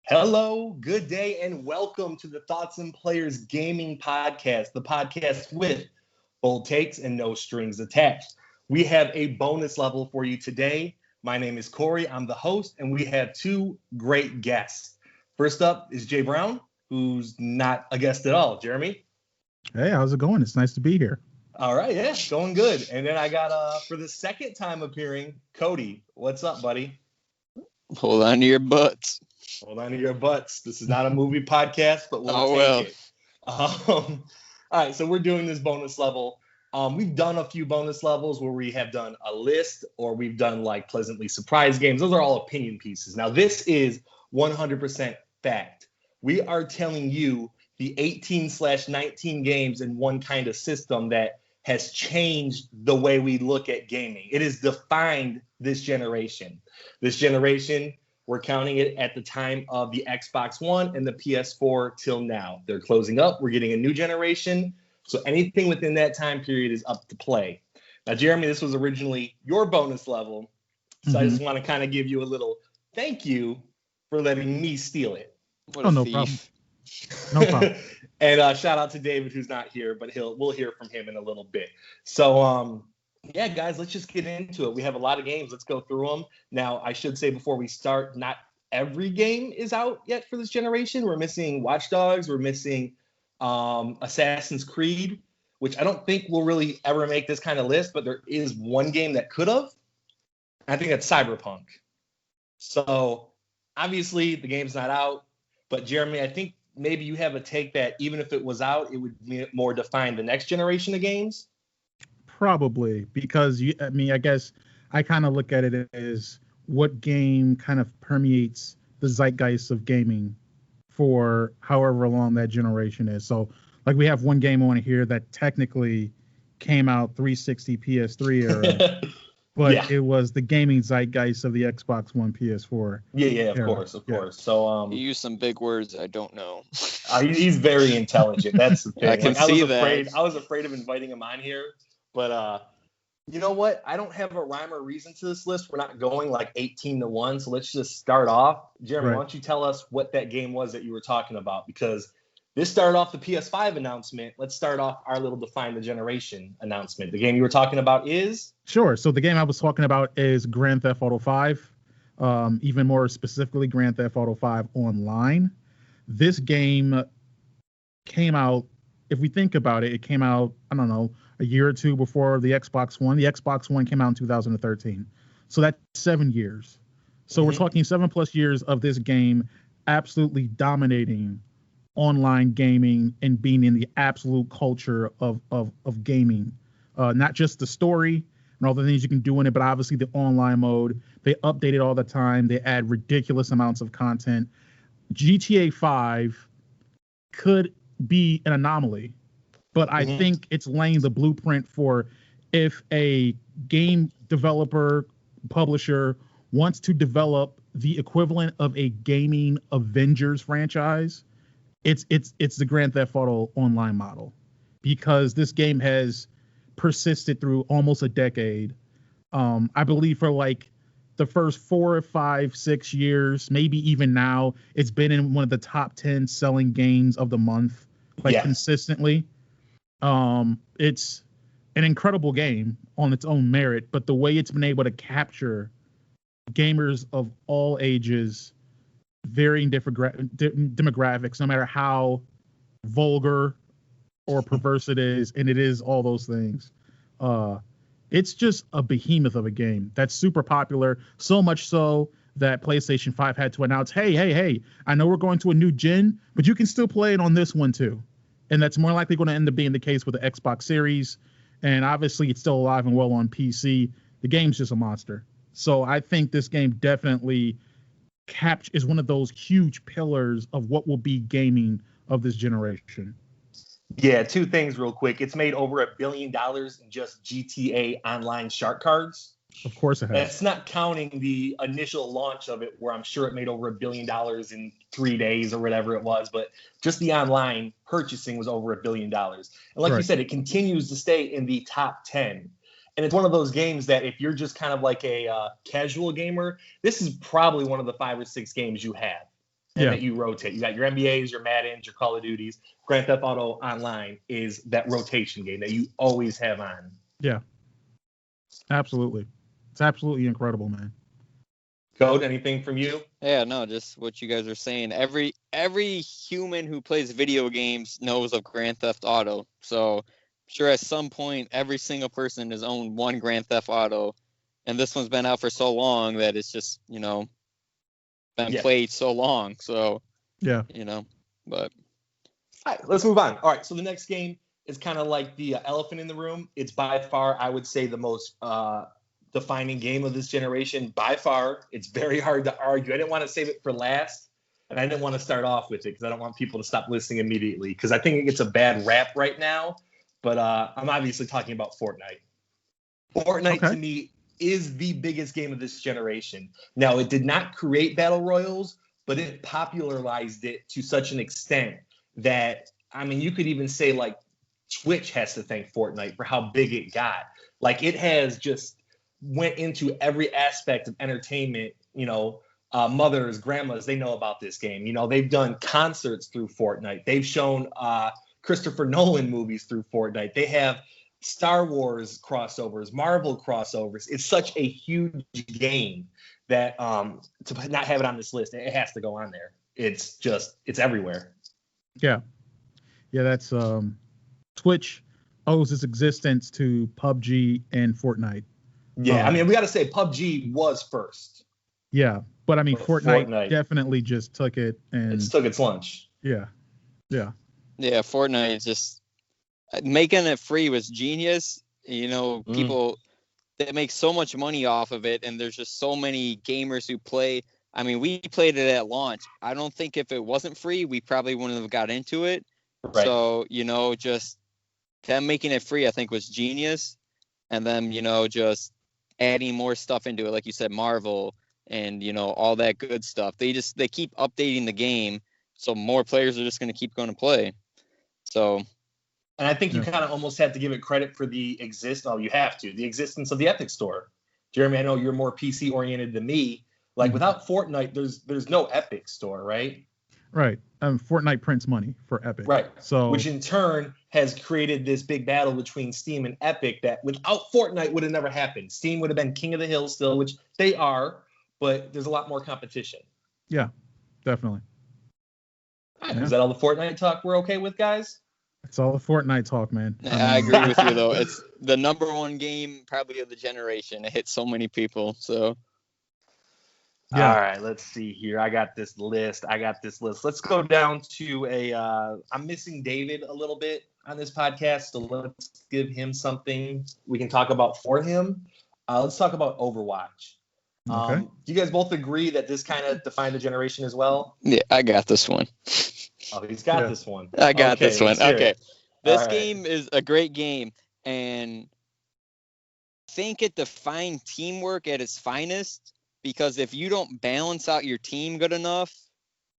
Hello, good day, and welcome to the Thoughts and Players Gaming Podcast, the podcast with bold takes and no strings attached. We have a bonus level for you today. My name is Cory, I'm the host, and we have two great guests. First up is Jay Brown, who's not a guest at all. Jeremy? Hey, how's it going? It's nice to be here. All right, yeah, going good. And then I got, for the second time appearing, Cody. What's up, buddy? Hold on to your butts. Hold on to your butts. This is not a movie podcast, but we'll take it. All right, so we're doing this bonus level. We've done a few bonus levels where we have done a list or we've done like pleasantly surprised games. Those are all opinion pieces. Now, this is 100% fact. We are telling you the 18/19 games in one kind of system that has changed the way we look at gaming. It has defined this generation. This generation, we're counting it at the time of the Xbox One and the PS4 till now. They're closing up. We're getting a new generation. So anything within that time period is up to play. Now, Jeremy, this was originally your bonus level. So I just want to kind of give you a little thank you for letting me steal it. No problem. No problem. And shout out to David, who's not here, but we'll hear from him in a little bit. So, yeah, guys, let's just get into it. We have a lot of games. Let's go through them. Now, I should say before we start, not every game is out yet for this generation. We're missing Watch Dogs. We're missing Assassin's Creed, which I don't think will really ever make this kind of list, but there is one game that could have. I think that's Cyberpunk. So, obviously, the game's not out. But, Jeremy, I think maybe you have a take that even if it was out, it would more define the next generation of games. Probably, because I guess I kind of look at it as what game kind of permeates the zeitgeist of gaming for however long that generation is. So, like, we have one game on here that technically came out 360 PS3 era, but it was the gaming zeitgeist of the Xbox One, PS4. Yeah, of course. So, you use some big words I don't know. He's very intelligent. That's the thing. I can see that. I was afraid of inviting him on here. But you know what? I don't have a rhyme or reason to this list. We're not going like 18-1. So let's just start off. Jeremy, Why don't you tell us what that game was that you were talking about? Because this started off the PS5 announcement. Let's start off our little Define the Generation announcement. The game you were talking about is? Sure. So the game I was talking about is Grand Theft Auto 5. Even more specifically, Grand Theft Auto 5 Online. This game came out, if we think about it, it came out, I don't know, a year or two before the Xbox One. The Xbox One came out in 2013. So that's 7 years. So we're talking 7+ years of this game absolutely dominating online gaming and being in the absolute culture of gaming. Not just the story and all the things you can do in it, but obviously the online mode. They update it all the time. They add ridiculous amounts of content. GTA 5 could be an anomaly, but I think it's laying the blueprint for if a game developer, publisher wants to develop the equivalent of a gaming Avengers franchise, it's the Grand Theft Auto Online model, because this game has persisted through almost a decade. I believe for like the first 4, 5, 6 years, maybe even now, it's been in one of the top 10 selling games of the month, consistently. It's an incredible game on its own merit, but the way it's been able to capture gamers of all ages, varying different demographics, no matter how vulgar or perverse it is, and it is all those things. It's just a behemoth of a game that's super popular, so much so that PlayStation 5 had to announce, hey, I know we're going to a new gen, but you can still play it on this one too. And that's more likely going to end up being the case with the Xbox Series. And obviously it's still alive and well on PC. The game's just a monster. So I think this game definitely is one of those huge pillars of what will be gaming of this generation. Yeah, two things real quick. It's made over $1 billion in just GTA Online shark cards. Of course it has. That's not counting the initial launch of it, where I'm sure it made over $1 billion in 3 days or whatever it was. But just the online purchasing was over $1 billion. And like you said, it continues to stay in the top 10. And it's one of those games that if you're just kind of like a casual gamer, this is probably one of the 5 or 6 games you have. and that you rotate. You got your NBAs, your Maddens, your Call of Duties. Grand Theft Auto Online is that rotation game that you always have on. Yeah, absolutely. It's absolutely incredible, man. Code, anything from you? Yeah, no, just what you guys are saying. Every human who plays video games knows of Grand Theft Auto. So I'm sure at some point every single person has owned one Grand Theft Auto, and this one's been out for so long that it's just been played so long. So but all right, let's move on. All right, so the next game is kind of like the elephant in the room. It's by far, I would say, the most defining game of this generation by far. It's very hard to argue. I didn't want to save it for last, and I didn't want to start off with it because I don't want people to stop listening immediately because I think it gets a bad rap right now. But I'm obviously talking about Fortnite. Fortnite to me is the biggest game of this generation. Now, it did not create battle royals, but it popularized it to such an extent that, I mean, you could even say like Twitch has to thank Fortnite for how big it got. Like, it has just went into every aspect of entertainment. Mothers, grandmas, they know about this game. They've done concerts through Fortnite. They've shown Christopher Nolan movies through Fortnite. They have Star Wars crossovers, Marvel crossovers. It's such a huge game that to not have it on this list, it has to go on there. It's everywhere. Yeah, that's Twitch owes its existence to PUBG and Fortnite. Yeah, I mean, we got to say PUBG was first. Yeah, but I mean, Fortnite definitely just took it and it took its lunch. Yeah. Fortnite is just making it free was genius. People that make so much money off of it, and there's just so many gamers who play. I mean, we played it at launch. I don't think if it wasn't free, we probably wouldn't have got into it. Right. So, just them making it free, I think, was genius. And then, just adding more stuff into it, like you said, Marvel and, all that good stuff. They keep updating the game, so more players are just going to keep going to play. So. And I think you kind of almost have to give it credit for the existence of the Epic Store. Jeremy, I know you're more PC oriented than me. Like, without Fortnite, there's no Epic Store, right? Right. Fortnite prints money for Epic. Right. So, which in turn has created this big battle between Steam and Epic that without Fortnite would have never happened. Steam would have been king of the hill still, which they are, but there's a lot more competition. Yeah, definitely. Right. Is that all the Fortnite talk we're okay with, guys? It's all the Fortnite talk, man. I agree with you, though. It's the number one game probably of the generation. It hits so many people, so... Yeah. All right, let's see here. I got this list. Let's go down to I'm missing David a little bit on this podcast, so let's give him something we can talk about for him. Let's talk about Overwatch. Okay. Do you guys both agree that this kind of defined the generation as well? Yeah, I got this one. Oh, he's got this one. I got this one. Okay. This game is a great game, and I think it defined teamwork at its finest. Because if you don't balance out your team good enough,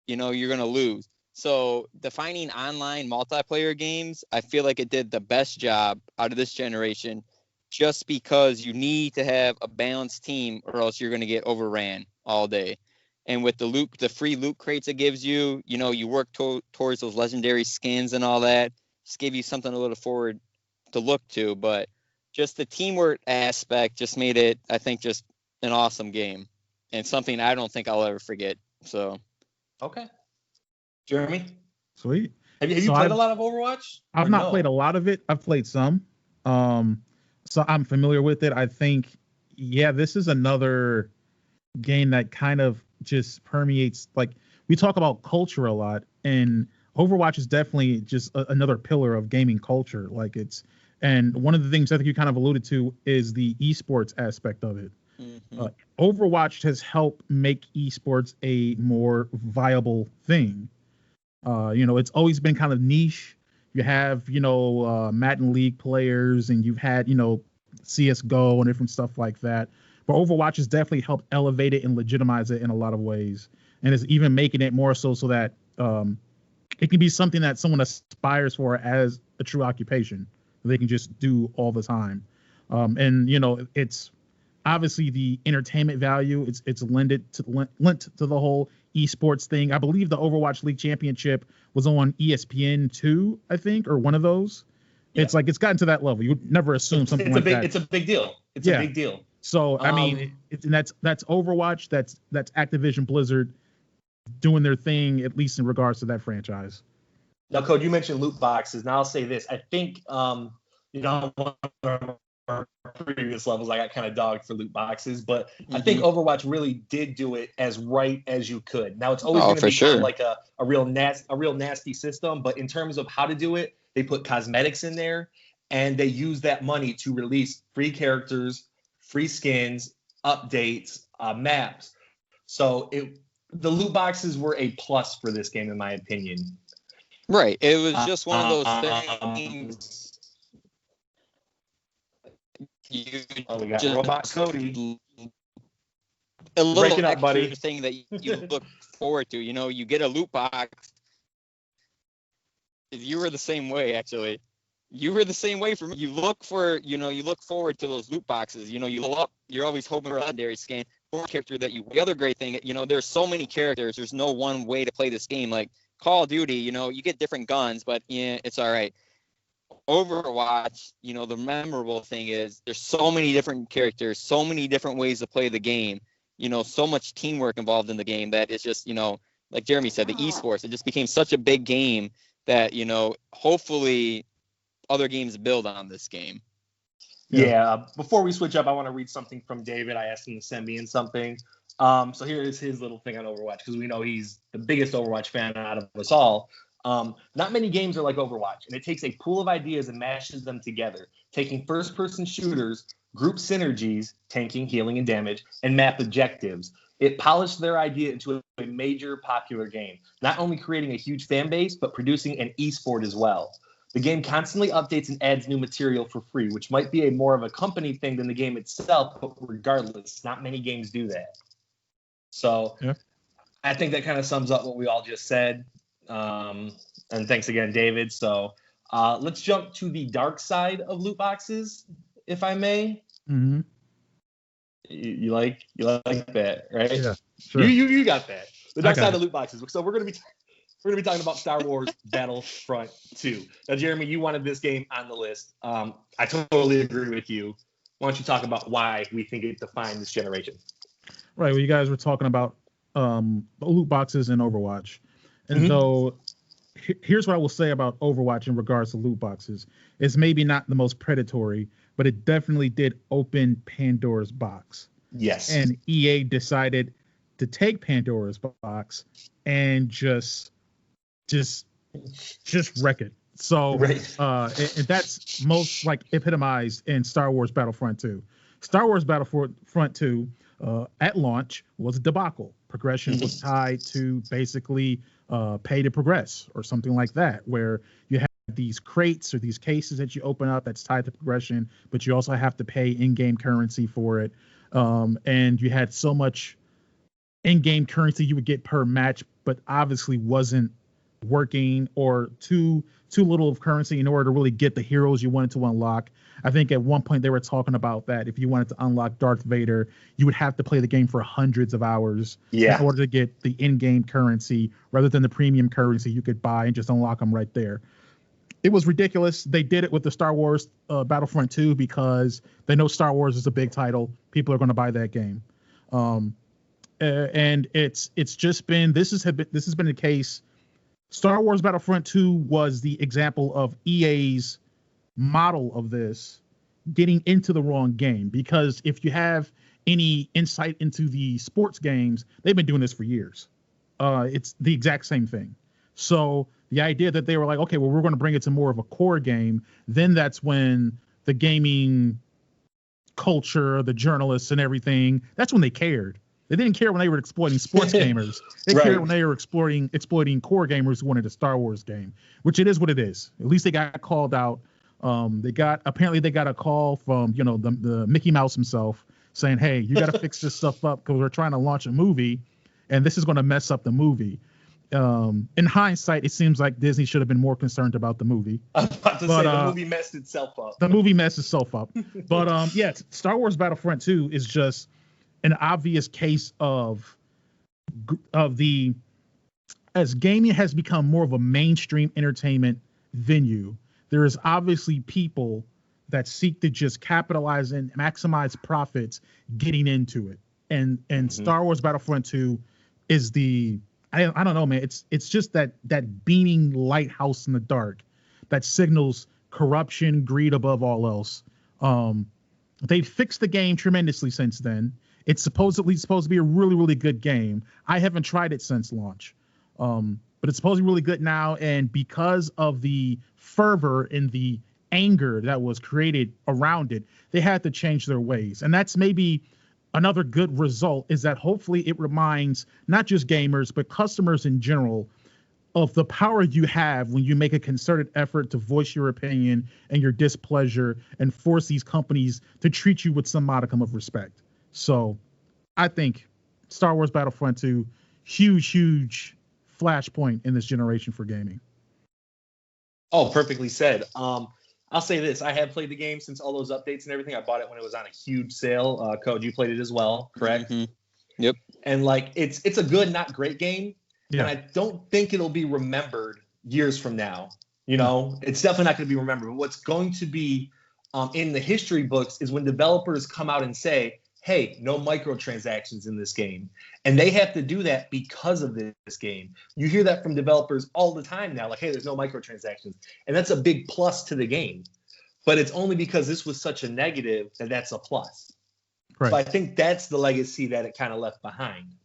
you're going to lose. So defining online multiplayer games, I feel like it did the best job out of this generation just because you need to have a balanced team or else you're going to get overran all day. And with the free loot crates it gives you, you work towards those legendary skins and all that. Just give you something a little forward to look to. But just the teamwork aspect just made it, I think, just an awesome game and something I don't think I'll ever forget. So, okay, Jeremy, sweet. Have you played a lot of Overwatch? I've not played a lot of it. I've played some, so I'm familiar with it. I think, this is another game that kind of just permeates. Like, we talk about culture a lot, and Overwatch is definitely just another pillar of gaming culture. Like, and one of the things I think you kind of alluded to is the esports aspect of it. Mm-hmm. Overwatch has helped make esports a more viable thing. It's always been kind of niche. You have, Madden League players, and you've had, CSGO and different stuff like that. But Overwatch has definitely helped elevate it and legitimize it in a lot of ways, and is even making it more so that it can be something that someone aspires for as a true occupation. They can just do all the time, and it's obviously the entertainment value. It's lent to the whole esports thing. I believe the Overwatch League Championship was on ESPN2, I think, or one of those. Yeah. It's like it's gotten to that level. You would never assume something like that. It's a big deal. It's a big deal. So I mean, and that's Overwatch. That's Activision Blizzard doing their thing, at least in regards to that franchise. Now, Cody, you mentioned loot boxes. Now I'll say this: I think one of our previous levels, I got kind of dogged for loot boxes, but I think Overwatch really did do it as right as you could. Now it's always going to be kind of like a real nasty system, but in terms of how to do it, they put cosmetics in there, and they use that money to release free characters, free skins, updates, maps. So the loot boxes were a plus for this game, in my opinion. Right. It was just one of those things. We got Robot Cody. A little extra thing that you look forward to. You get a loot box. You were the same way, actually. You were the same way for me. You look forward to those loot boxes. You're always hoping for a legendary skin for a character the other great thing, there's so many characters. There's no one way to play this game. Like Call of Duty, you get different guns, but it's all right. Overwatch, the memorable thing is there's so many different characters, so many different ways to play the game, so much teamwork involved in the game that it's just, like Jeremy said, the esports, it just became such a big game that, hopefully other games build on this game. Yeah. Before we switch up, I want to read something from David. I asked him to send me in something. So here is his little thing on Overwatch, because we know he's the biggest Overwatch fan out of us all. Not many games are like Overwatch, and it takes a pool of ideas and mashes them together, taking first-person shooters, group synergies, tanking, healing, and damage, and map objectives. It polished their idea into a major popular game, not only creating a huge fan base, but producing an esport as well. The game constantly updates and adds new material for free, which might be more of a company thing than the game itself, but regardless, not many games do that. So I think that kind of sums up what we all just said. And thanks again, David. So let's jump to the dark side of loot boxes, if I may. Mm-hmm. You like that, right? Yeah, sure. You got that. The dark side of loot boxes. So we're gonna be talking about Star Wars Battlefront 2. Now, Jeremy, you wanted this game on the list. I totally agree with you. Why don't you talk about why we think it defined this generation? Right. Well, you guys were talking about loot boxes in Overwatch. And so here's what I will say about Overwatch in regards to loot boxes. It's maybe not the most predatory, but it definitely did open Pandora's box. Yes. And EA decided to take Pandora's box and just wreck it. So and that's most like epitomized in Star Wars Battlefront 2. Star Wars Battlefront 2 at launch was a debacle. Progression was tied to basically pay to progress or something like that, where you have these crates or these cases that you open up that's tied to progression, but you also have to pay in-game currency for it. And you had so much in-game currency you would get per match, but obviously wasn't working, or too little of currency in order to really get the heroes you wanted to unlock. I think at one point they were talking about that if you wanted to unlock Darth Vader, you would have to play the game for hundreds of hours in order to get the in-game currency rather than the premium currency you could buy and just unlock them right there. It was ridiculous. They did it with the Star Wars Battlefront 2 because they know Star Wars is a big title. People are going to buy that game. And it's just been this has been the case. Star Wars Battlefront 2 was the example of EA's model of this getting into the wrong game, because if you have any insight into the sports games, they've been doing this for years. It's the exact same thing. So the idea that they were like, okay, well, we're going to bring it to more of a core game, then that's when the gaming culture, the journalists and everything, that's when they cared. They didn't care when they were exploiting sports gamers. They cared when they were exploiting core gamers who wanted a Star Wars game, which it is what it is. At least they got called out. They got a call from, the Mickey Mouse himself saying, hey, you got to fix this stuff up because we're trying to launch a movie and this is going to mess up the movie. In hindsight, it seems like Disney should have been more concerned about the movie. I was about to say the movie messed itself up. The movie messed itself up. But Star Wars Battlefront 2 is just an obvious case of as gaming has become more of a mainstream entertainment venue, there is obviously people that seek to just capitalize and maximize profits getting into it. And Star Wars Battlefront 2 is I don't know, man. It's just that beaming lighthouse in the dark that signals corruption, greed above all else. They fixed the game tremendously since then. It's supposedly supposed to be a really, really good game. I haven't tried it since launch. But it's supposed to be really good now. And because of the fervor and the anger that was created around it, they had to change their ways. And that's maybe another good result, is that hopefully it reminds not just gamers, but customers in general of the power you have when you make a concerted effort to voice your opinion and your displeasure and force these companies to treat you with some modicum of respect. So I think Star Wars Battlefront 2, huge flashpoint in this generation for gaming. Oh, perfectly said. I'll say this. I have played the game since all those updates and everything. I bought it when it was on a huge sale. Code, you played it as well, correct? Mm-hmm. Yep. And like it's a good, not great game. Yeah. And I don't think it'll be remembered years from now. You know, it's definitely not going to be remembered. But what's going to be in the history books is when developers come out and say, hey, no microtransactions in this game. And they have to do that because of this game. You hear that from developers all the time now, like, hey, there's no microtransactions. And that's a big plus to the game. But it's only because this was such a negative that that's a plus. Right. So I think that's the legacy that it kind of left behind.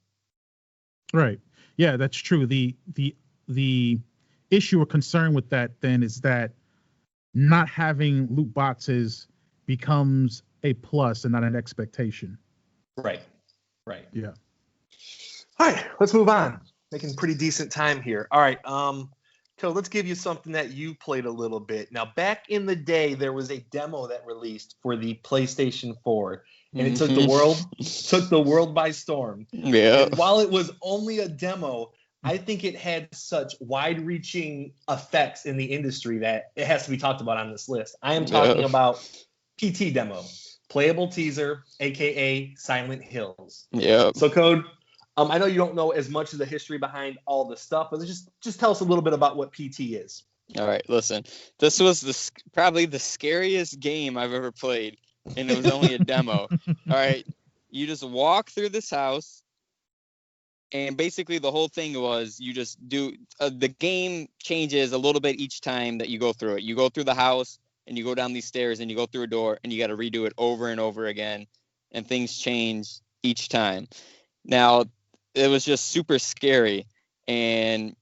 Right. Yeah, that's true. The issue or concern with that then is that not having loot boxes becomes a plus and not an expectation. Right. Yeah. All right, let's move on. Making pretty decent time here. All right, so let's give you something that you played a little bit. Now, back in the day, there was a demo that released for the PlayStation 4, and it took the world by storm. Yeah. And while it was only a demo, I think it had such wide-reaching effects in the industry that it has to be talked about on this list. I am talking about PT demo, playable teaser, aka Silent Hills. Yeah. So, Code, I know you don't know as much of the history behind all the stuff, but just tell us a little bit about what PT is. All right, listen. This was probably the scariest game I've ever played, and it was only a demo. All right, you just walk through this house, and basically the whole thing was you just do the game changes a little bit each time that you go through it. You go through the house, and you go down these stairs, and you go through a door, and you got to redo it over and over again, and things change each time. Now, it was just super scary, and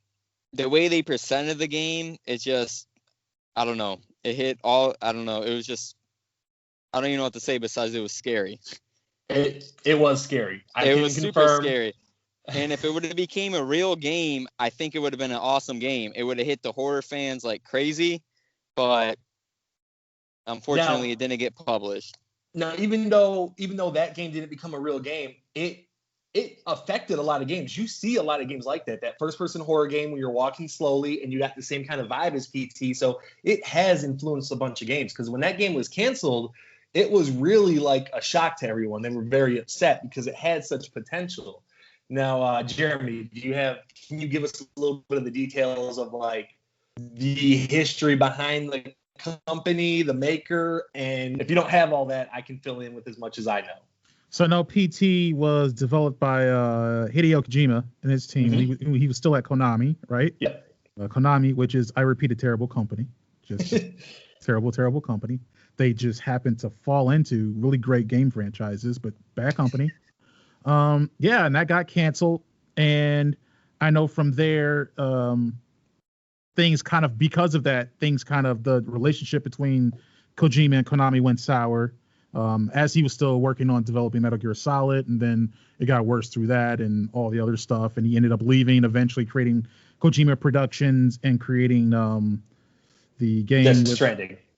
the way they presented the game, it's just, I don't know. It hit all, I don't know. It was just, I don't even know what to say besides it was scary. It was scary. It was super scary. And if it would have became a real game, I think it would have been an awesome game. It would have hit the horror fans like crazy, but unfortunately, it didn't get published. Now, even though that game didn't become a real game, it affected a lot of games. You see a lot of games like that first-person horror game where you're walking slowly and you got the same kind of vibe as PT. So it has influenced a bunch of games, because when that game was canceled, it was really like a shock to everyone. They were very upset because it had such potential. Now, Jeremy, can you give us a little bit of the details of like the history behind the company, the maker? And if you don't have all that, I can fill in with as much as I know. So no, PT was developed by Hideo Kojima and his team. Mm-hmm. He was still at Konami, right? Yeah. Konami, which is, I repeat, a terrible company. Just terrible company. They just happened to fall into really great game franchises, but bad company. And that got canceled. And I know from there, things kind of, because of that, the relationship between Kojima and Konami went sour. As he was still working on developing Metal Gear Solid, and then it got worse through that and all the other stuff, and he ended up leaving, eventually creating Kojima Productions and creating the game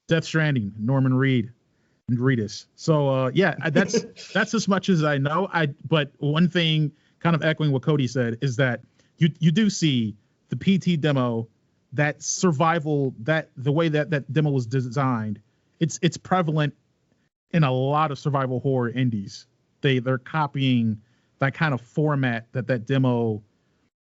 Death Stranding, Norman Reedus. So that's as much as I know. But one thing, kind of echoing what Cody said, is that you do see the PT demo, that survival, that the way that demo was designed, it's prevalent in a lot of survival horror indies. They're copying that kind of format that demo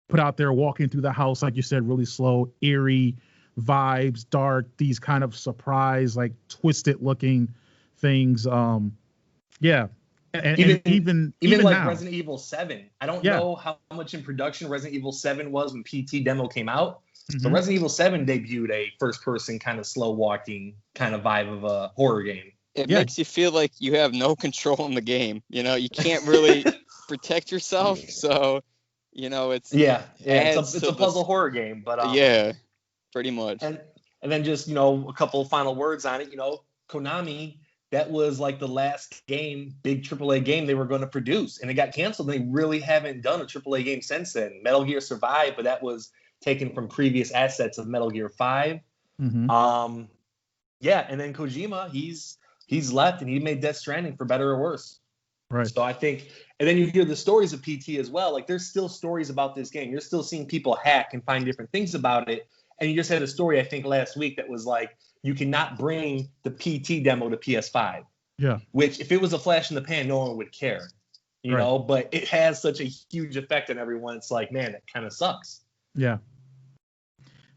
put out there, walking through the house, like you said, really slow, eerie vibes, dark, these kind of surprise, like twisted looking things. Yeah. And even like now, Resident Evil 7. I don't know how much in production Resident Evil 7 was when PT demo came out. But Resident Evil 7 debuted a first-person kind of slow-walking kind of vibe of a horror game. It makes you feel like you have no control in the game. You know, you can't really protect yourself. So, you know, it's it's a puzzle horror game. But yeah, pretty much. And then just, you know, a couple of final words on it. You know, Konami, that was like the last game, big AAA game they were going to produce, and it got canceled. They really haven't done a AAA game since then. Metal Gear survived, but that was taken from previous assets of Metal Gear 5. And then Kojima, he's left, and he made Death Stranding for better or worse. Right. So I think, and then you hear the stories of PT as well. Like, there's still stories about this game. You're still seeing people hack and find different things about it. And you just had a story, I think, last week that was like, you cannot bring the PT demo to PS5. Yeah. Which, if it was a flash in the pan, no one would care. You know, but it has such a huge effect on everyone. It's like, man, that kind of sucks. Yeah.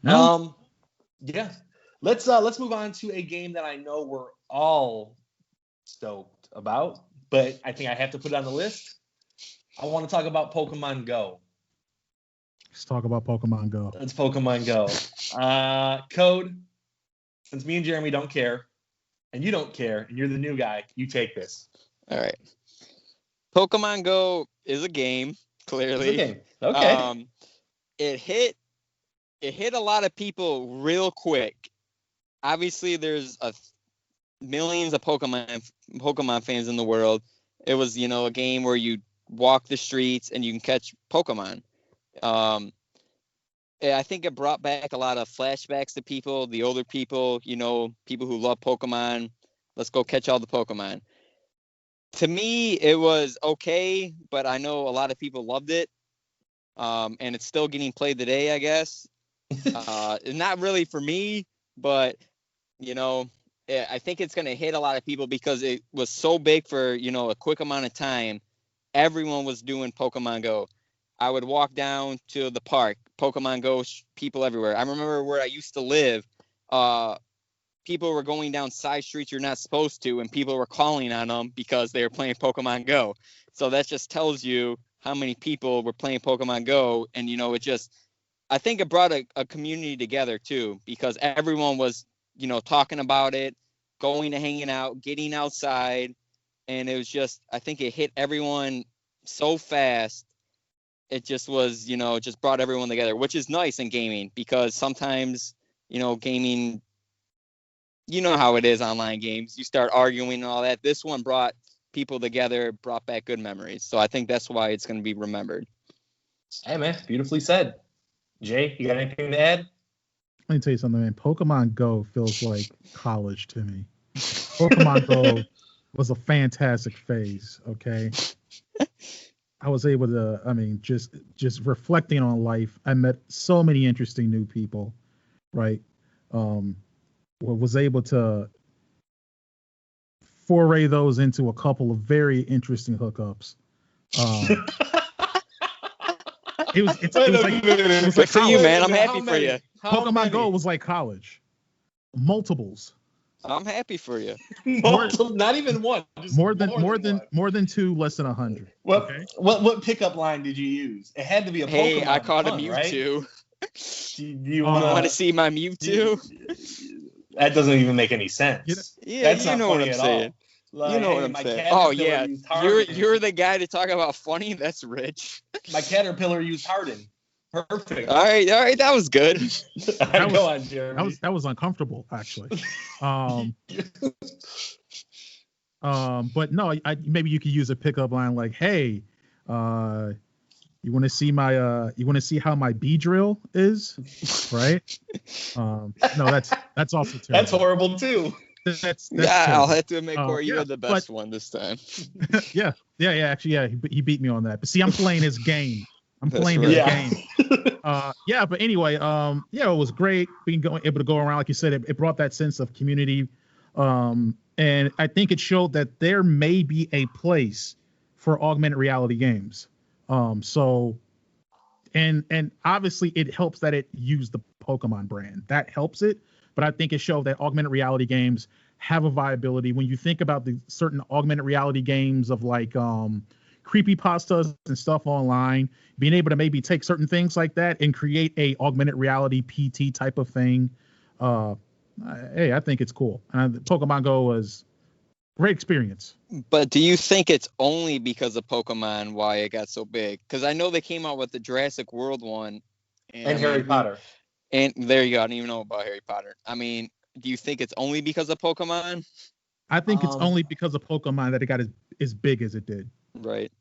No. Let's move on to a game that I know we're all stoked about, but I think I have to put it on the list. I want to talk about Pokemon Go. Let's talk about Pokemon Go. Let's Pokemon Go. Code, since me and Jeremy don't care, and you don't care, and you're the new guy, you take this. All right. Pokemon Go is a game, clearly. It's a game. Okay. It hit a lot of people real quick. Obviously, there's millions of Pokemon fans in the world. It was, you know, a game where you walk the streets and you can catch Pokemon. I think it brought back a lot of flashbacks to people, the older people, you know, people who love Pokemon. Let's go catch all the Pokemon. To me, it was okay, but I know a lot of people loved it. And it's still getting played today, I guess. Not really for me, but, you know, I think it's going to hit a lot of people because it was so big for, you know, a quick amount of time. Everyone was doing Pokemon Go. I would walk down to the park, Pokemon Go, people everywhere. I remember where I used to live. People were going down side streets you're not supposed to, and people were calling on them because they were playing Pokemon Go. So that just tells you how many people were playing Pokemon Go. And, you know, I think it brought a community together, too, because everyone was, you know, talking about it, going to hanging out, getting outside. And it was just, I think it hit everyone so fast. It just was, you know, just brought everyone together, which is nice in gaming because sometimes, you know, gaming, you know how it is, online games. You start arguing and all that. This one brought people together, brought back good memories. So I think that's why it's going to be remembered. Hey, man, beautifully said. Jay, you got anything to add? Let me tell you something, man. Pokemon Go feels like college to me. Pokemon Go was a fantastic phase, okay? I was able to, I mean, just reflecting on life. I met so many interesting new people, right? Was able to foray those into a couple of very interesting hookups. It was like for you, man. I'm happy for you. Pokemon Go was like college. Multiples. I'm happy for you. Not even one. Just more than two, less than 100. What pickup line did you use? It had to be a Pokemon. Hey, I caught a Mewtwo. Right? Do you want to see my Mewtwo? That doesn't even make any sense. That's you know what I'm saying. Like, you know what I'm saying. Oh yeah, you're the guy to talk about funny. That's rich. My Caterpillar used Harden. Perfect. All right, that was good. Go on, Jeremy. That was uncomfortable, actually. But no, maybe you could use a pickup line like, "Hey, you want to see how my bee drill is, right?" No, that's also terrible. That's horrible too. That's I'll have to admit, Cory, you're the best one this time. Yeah. Actually, he beat me on that. But see, I'm playing his game. Game. But anyway, it was great being able to go around. Like you said, it brought that sense of community. And I think it showed that there may be a place for augmented reality games. So and obviously it helps that it used the Pokemon brand. That helps it, but I think it showed that augmented reality games have a viability. When you think about the certain augmented reality games of like creepypastas and stuff online, being able to maybe take certain things like that and create a augmented reality PT type of thing. Hey, I think it's cool. Pokemon Go was great experience. But do you think it's only because of Pokemon why it got so big? Because I know they came out with the Jurassic World one. And Harry Potter. And there you go. I don't even know about Harry Potter. I mean, do you think it's only because of Pokemon? I think it's only because of Pokemon that it got as big as it did. Right.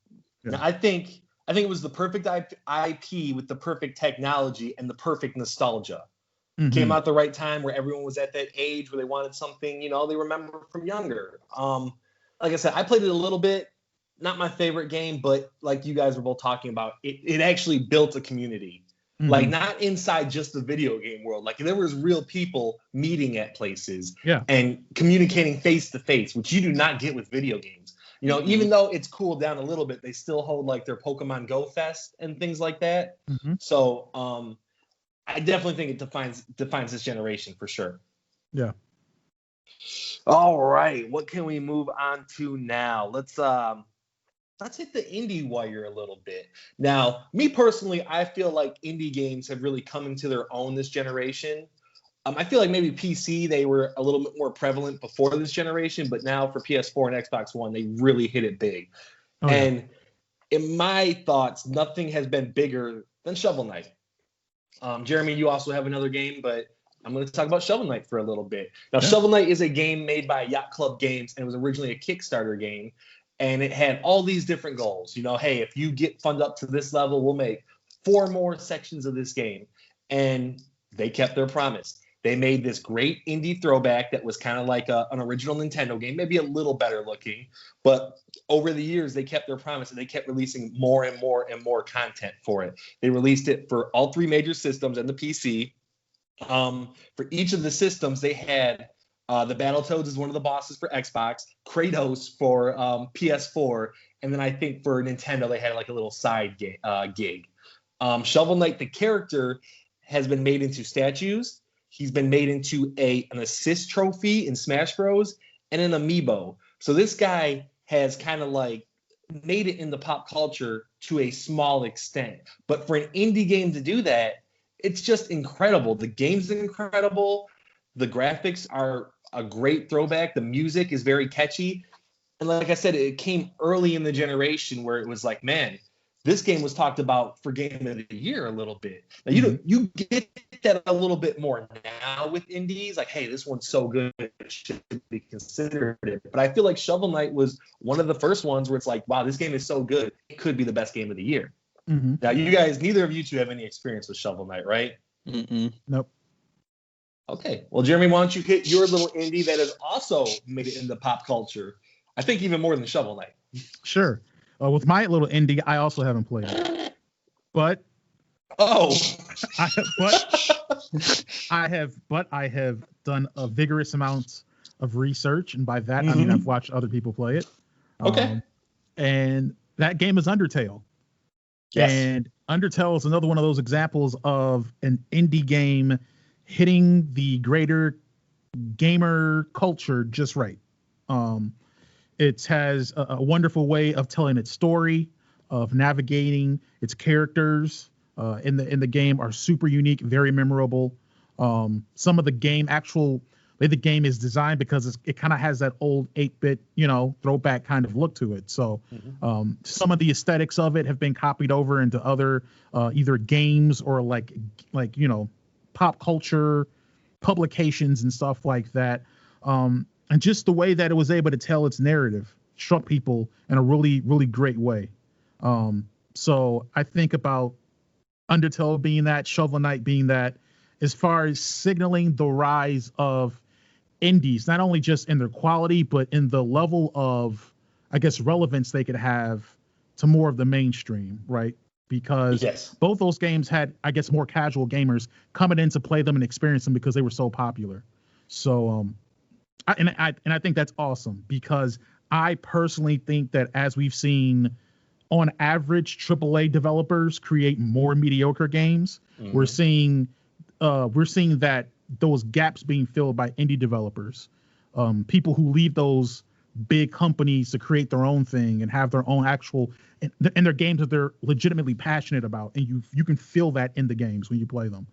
Yeah. I think it was the perfect IP with the perfect technology and the perfect nostalgia. Mm-hmm. Came out at the right time where everyone was at that age where they wanted something, they remember from younger. Like I said, I played it a little bit. Not my favorite game, but like you guys were both talking about, it actually built a community. Mm-hmm. Like not inside just the video game world. Like there was real people meeting at places and communicating face to face, which you do not get with video games. Mm-hmm. Even though it's cooled down a little bit, they still hold like their Pokemon Go Fest and things like that. Mm-hmm. So I definitely think it defines this generation for sure. Yeah. All right, what can we move on to now? Let's hit the indie wire a little bit. Now, me personally, I feel like indie games have really come into their own this generation. I feel like maybe PC, they were a little bit more prevalent before this generation, but now for PS4 and Xbox One, they really hit it big. Oh, and in my thoughts, nothing has been bigger than Shovel Knight. Jeremy, you also have another game, but I'm going to talk about Shovel Knight for a little bit. Now, Shovel Knight is a game made by Yacht Club Games, and it was originally a Kickstarter game, and it had all these different goals. Hey, if you get funded up to this level, we'll make 4 more sections of this game. And they kept their promise. They made this great indie throwback that was kind of like an original Nintendo game, maybe a little better looking. But over the years, they kept their promise, and they kept releasing more and more and more content for it. They released it for all 3 major systems and the PC. For each of the systems, they had the Battletoads as one of the bosses for Xbox, Kratos for PS4, and then I think for Nintendo, they had like a little side gig. Shovel Knight, the character, has been made into statues. He's been made into an assist trophy in Smash Bros. And an amiibo. So this guy has kind of like made it in the pop culture to a small extent. But for an indie game to do that, it's just incredible. The game's incredible. The graphics are a great throwback. The music is very catchy. And like I said, it came early in the generation where it was like, man, this game was talked about for Game of the Year a little bit. Now, you get that a little bit more now with indies. Like, hey, this one's so good, it should be considered it. But I feel like Shovel Knight was one of the first ones where it's like, wow, this game is so good, it could be the best game of the year. Mm-hmm. Now, you guys, neither of you two have any experience with Shovel Knight, right? Nope. Okay. Well, Jeremy, why don't you hit your little indie that has also made it into pop culture? I think even more than Shovel Knight. Sure. With my little indie, I also haven't played it. But I have done a vigorous amount of research, and by that I mean I've watched other people play it. Okay. And that game is Undertale. Yes. And Undertale is another one of those examples of an indie game hitting the greater gamer culture just right. It has a wonderful way of telling its story, of navigating its characters in the game are super unique, very memorable. Some of the game way the game is designed because it kind of has that old 8-bit, throwback kind of look to it. So some of the aesthetics of it have been copied over into other either games or like pop culture publications and stuff like that. And just the way that it was able to tell its narrative struck people in a really, really great way. So I think about Undertale being that, Shovel Knight being that, as far as signaling the rise of indies, not only just in their quality, but in the level of, I guess, relevance they could have to more of the mainstream, right? Because both those games had, I guess, more casual gamers coming in to play them and experience them because they were so popular. So, I think that's awesome because I personally think that as we've seen, on average, AAA developers create more mediocre games. Mm-hmm. We're seeing that those gaps being filled by indie developers, people who leave those big companies to create their own thing and have their own actual and their games that they're legitimately passionate about, and you can feel that in the games when you play them.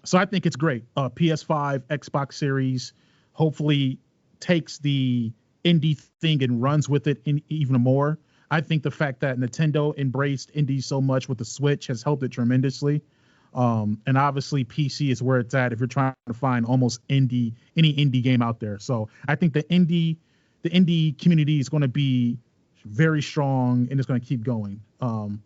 So I think it's great. PS5, Xbox Series, hopefully takes the indie thing and runs with it even more. I think the fact that Nintendo embraced indie so much with the Switch has helped it tremendously. And obviously PC is where it's at if you're trying to find almost any indie game out there. So I think the indie community is going to be very strong and it's going to keep going. And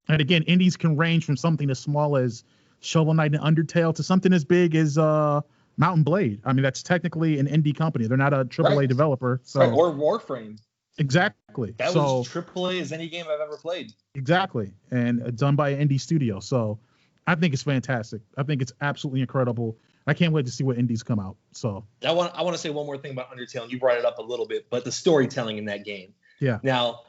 again, indies can range from something as small as Shovel Knight and Undertale to something as big as Mountain Blade. I mean, that's technically an indie company. They're not a AAA developer. So or Warframe. Exactly. That was AAA as any game I've ever played. Exactly. And done by an indie studio. So I think it's fantastic. I think it's absolutely incredible. I can't wait to see what indies come out. So I want to say one more thing about Undertale, and you brought it up a little bit, but the storytelling in that game. Yeah. Now,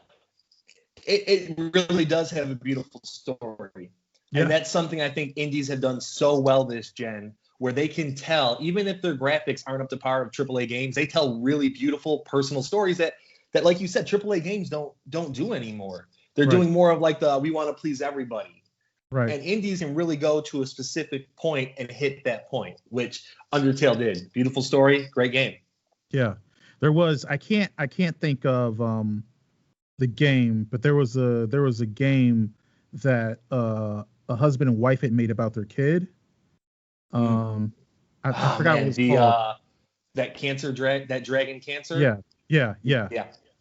it really does have a beautiful story. Yeah. And that's something I think indies have done so well this gen, where they can tell, even if their graphics aren't up to par of AAA games, they tell really beautiful personal stories that like you said, AAA games don't do anymore. They're doing more of like we want to please everybody. Right. And indies can really go to a specific point and hit that point, which Undertale did. Beautiful story, great game. Yeah. There was I can't think of the game, but there was a game that a husband and wife had made about their kid. I forgot what it was called. That dragon cancer. Yeah.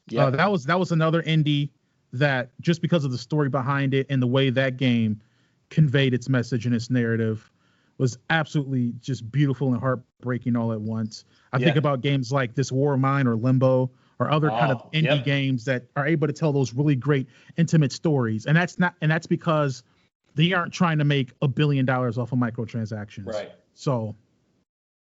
That was another indie that, just because of the story behind it and the way that game conveyed its message and its narrative, was absolutely just beautiful and heartbreaking all at once. I think about games like This War of Mine or Limbo or other kind of indie games that are able to tell those really great intimate stories. And that's because they aren't trying to make $1 billion off of microtransactions. Right. So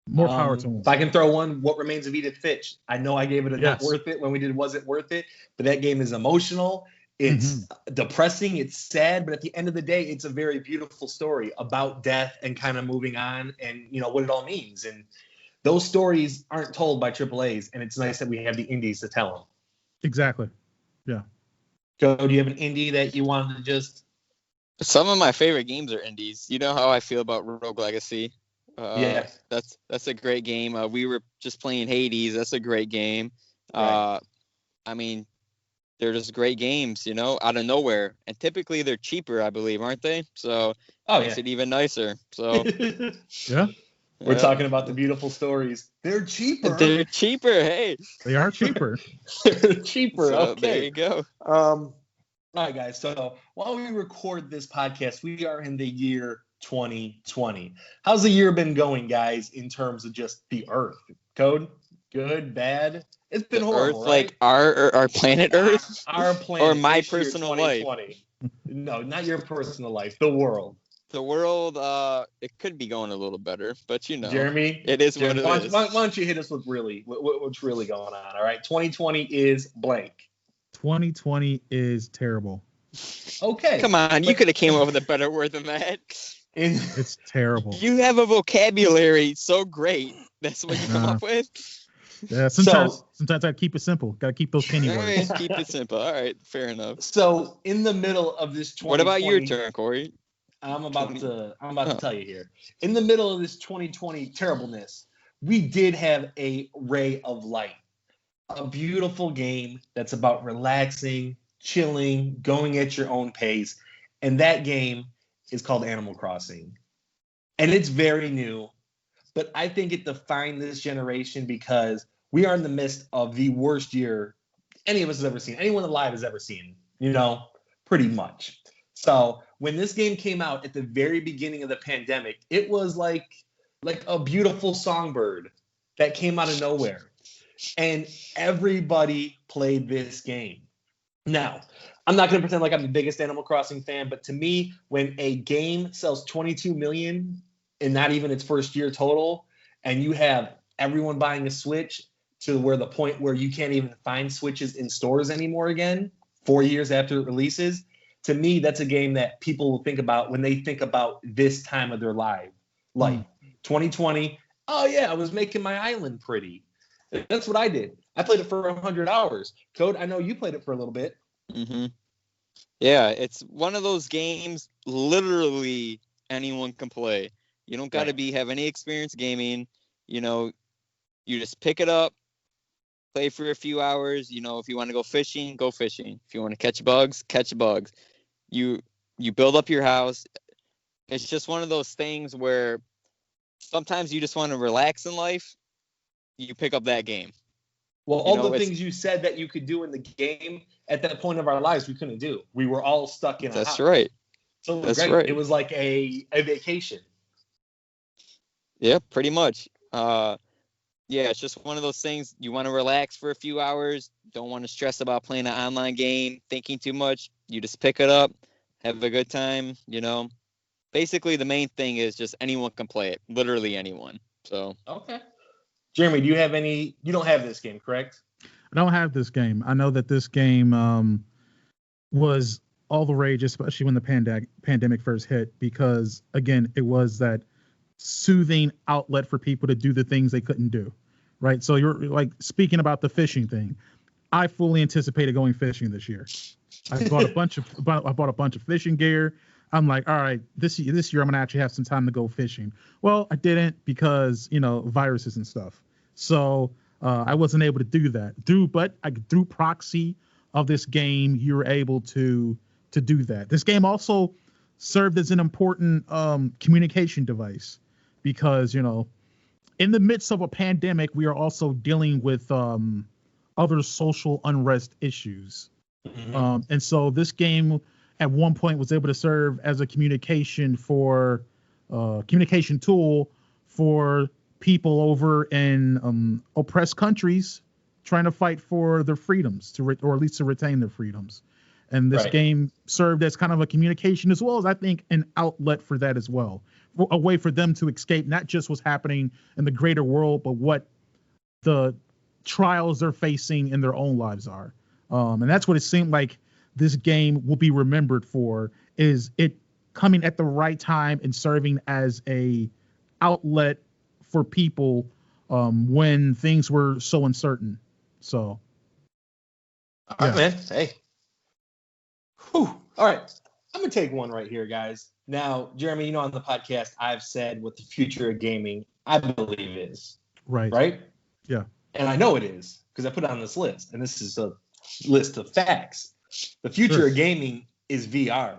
more power to them. If I can throw one, What Remains of Edith Finch. I know I gave it a not worth it when we did Was It Worth It, but that game is emotional. It's depressing. It's sad. But at the end of the day, it's a very beautiful story about death and kind of moving on and, what it all means. And those stories aren't told by AAAs. And it's nice that we have the indies to tell them. Exactly. Yeah. Joe, do you have an indie that you wanted to just... Some of my favorite games are indies. You know how I feel about Rogue Legacy. That's a great game. We were just playing Hades. That's a great game. Right. I mean, they're just great games, out of nowhere. And typically they're cheaper, I believe, aren't they? So makes it even nicer. So yeah. We're talking about the beautiful stories. They're cheaper. They're cheaper. Hey, they are cheaper. They're cheaper. So okay. There you go. All right, guys. So while we record this podcast, we are in the year 2020. How's the year been going, guys, in terms of just the Earth? Code? Good? Bad? It's been horrible, Earth, right? like our planet Earth? Our planet. Or my personal life? No, not your personal life. The world. The world, it could be going a little better, but Jeremy, it is what it is. Why don't you hit us with what's really going on? All right, 2020 is blank. 2020 is terrible. Okay, come on, you could have came up with a better word than that. It's terrible. You have a vocabulary so great. That's what you come up with. Yeah, sometimes I keep it simple. Got to keep those penny words. Keep it simple. All right, fair enough. So in the middle of this 2020, what about your turn, Cory? I'm about to tell you here. In the middle of this 2020 terribleness, we did have a ray of light. A beautiful game that's about relaxing, chilling, going at your own pace. And that game is called Animal Crossing. And it's very new, but I think it defined this generation because we are in the midst of the worst year any of us has ever seen, anyone alive has ever seen, pretty much. So when this game came out at the very beginning of the pandemic, it was like a beautiful songbird that came out of nowhere. And everybody played this game. Now, I'm not going to pretend like I'm the biggest Animal Crossing fan, but to me, when a game sells 22 million in not even its first year total, and you have everyone buying a Switch, to where the point where you can't even find Switches in stores anymore again, 4 years after it releases. To me, that's a game that people will think about when they think about this time of their life. 2020, oh yeah, I was making my island pretty. That's what I did. I played it for 100 hours. Code, I know you played it for a little bit. Mm-hmm. Yeah, it's one of those games literally anyone can play. You don't got to have any experience gaming. You just pick it up, play for a few hours. If you want to go fishing, go fishing. If you want to catch bugs, catch bugs. You build up your house. It's just one of those things where sometimes you just want to relax in life. You pick up that game. Well, all the things you said that you could do in the game at that point of our lives, we couldn't do. We were all stuck in a house. That's right. So it was great. Right. It was like a vacation. Yeah, pretty much. Yeah, it's just one of those things. You want to relax for a few hours. Don't want to stress about playing an online game, thinking too much. You just pick it up, have a good time. Basically, the main thing is just anyone can play it. Literally anyone. So. Okay. Jeremy, do you have any? You don't have this game, correct? I don't have this game. I know that this game was all the rage, especially when the pandemic first hit, because again, it was that soothing outlet for people to do the things they couldn't do, right? So you're like speaking about the fishing thing. I fully anticipated going fishing this year. I bought a bunch of fishing gear. I'm like, all right, this year I'm gonna actually have some time to go fishing. Well, I didn't because viruses and stuff. So I wasn't able to do that. But through proxy of this game, you were able to do that. This game also served as an important communication device because in the midst of a pandemic, we are also dealing with other social unrest issues, and so this game at one point was able to serve as a communication tool for people over in oppressed countries trying to fight for their freedoms or at least to retain their freedoms. And this game served as kind of a communication as well as I think an outlet for that as well, a way for them to escape not just what's happening in the greater world, but what the trials they're facing in their own lives are. And that's what it seemed like this game will be remembered for, is it coming at the right time and serving as a outlet for people when things were so uncertain. So, all right, man. Hey. Whew. All right. I'm going to take one right here, guys. Now, Jeremy, on the podcast, I've said what the future of gaming, I believe is. Right. Right? Yeah. And I know it is because I put it on this list. And this is a list of facts. The future of gaming is VR.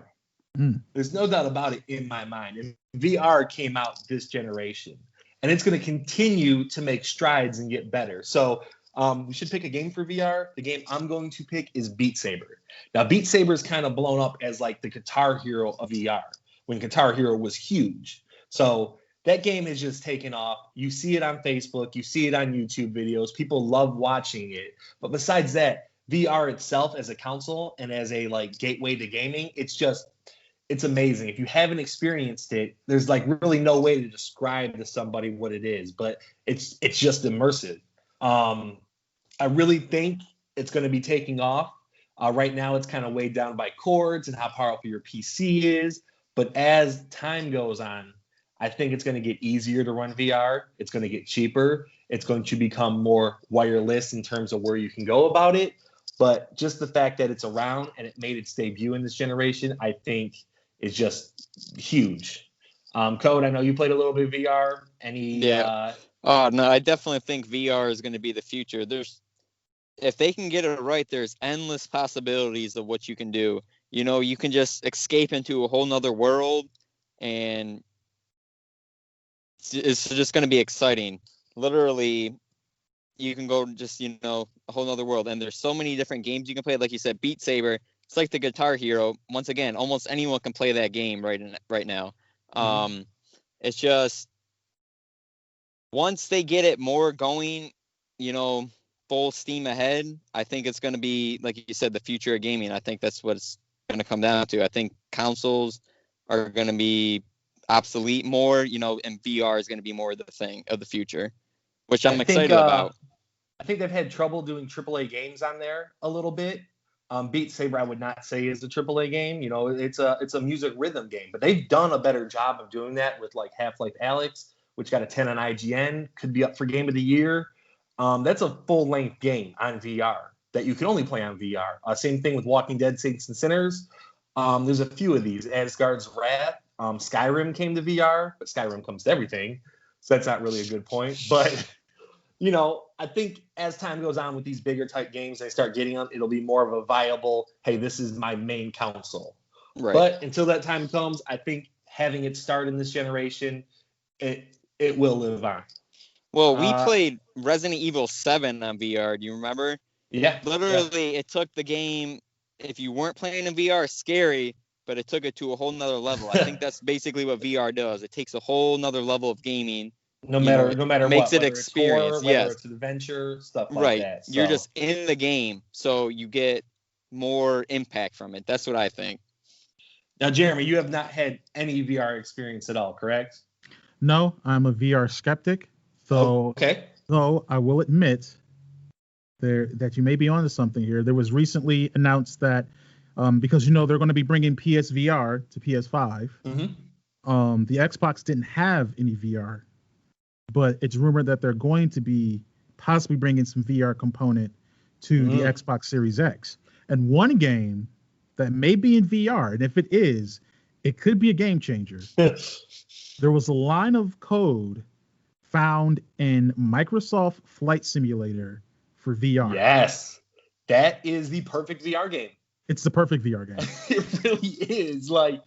There's no doubt about it in my mind. And VR came out this generation. And it's going to continue to make strides and get better. So we should pick a game for VR. The game I'm going to pick is Beat Saber. Now, Beat Saber is kind of blown up as like the Guitar Hero of VR when Guitar Hero was huge. So that game has just taken off. You see it on Facebook. You see it on YouTube videos. People love watching it. But besides that, VR itself as a console and as a like gateway to gaming, it's amazing. If you haven't experienced it, there's like really no way to describe to somebody what it is, but it's just immersive. I really think it's going to be taking off. Right now, it's kind of weighed down by cords and how powerful your PC is. But as time goes on, I think it's going to get easier to run VR. It's going to get cheaper. It's going to become more wireless in terms of where you can go about it. But just the fact that it's around and it made its debut in this generation, I think is just huge. Code, I know you played a little bit of VR. Oh, no, I definitely think VR is going to be the future. If they can get it right, there's endless possibilities of what you can do. You can just escape into a whole nother world, and it's just going to be exciting. Literally, you can go just, a whole nother world. And there's so many different games you can play. Like you said, Beat Saber, it's like the Guitar Hero. Once again, almost anyone can play that game right now. It's just, once they get it more going, full steam ahead, I think it's going to be, like you said, the future of gaming. I think that's what it's going to come down to. I think consoles are going to be obsolete more, and VR is going to be more the thing of the future, which I'm excited about. I think they've had trouble doing AAA games on there a little bit. Beat Saber, I would not say is a AAA game. You know, it's a music rhythm game, but they've done a better job of doing that with like Half-Life Alyx, which got a 10 on IGN, could be up for Game of the Year. That's a full-length game on VR that you can only play on VR. Same thing with Walking Dead, Saints and Sinners. There's a few of these. Asgard's Wrath. Skyrim came to VR, but Skyrim comes to everything, so that's not really a good point. But you know, I think as time goes on with these bigger type games, they start getting them, it'll be more of a viable, hey, this is my main console. Right. But until that time comes, I think having it start in this generation, it will live on. Well, we played Resident Evil 7 on VR. Do you remember? Yeah. Literally, It took the game, if you weren't playing in VR, scary, but it took it to a whole nother level. I think that's basically what VR does. It takes a whole nother level of gaming. No matter makes what, it experience. It's horror, whether it's adventure, stuff like that. So. You're just in the game, so you get more impact from it. That's what I think. Now, Jeremy, you have not had any VR experience at all, correct? No, I'm a VR skeptic. So, Though I will admit that you may be onto something here. There was recently announced that because they're going to be bringing PSVR to PS5. Mm-hmm. The Xbox didn't have any VR. But it's rumored that they're going to be possibly bringing some VR component to the Xbox Series X. And one game that may be in VR, and if it is, it could be a game changer. There was a line of code found in Microsoft Flight Simulator for VR. Yes, that is the perfect VR game. It's the perfect VR game. It really is. Like,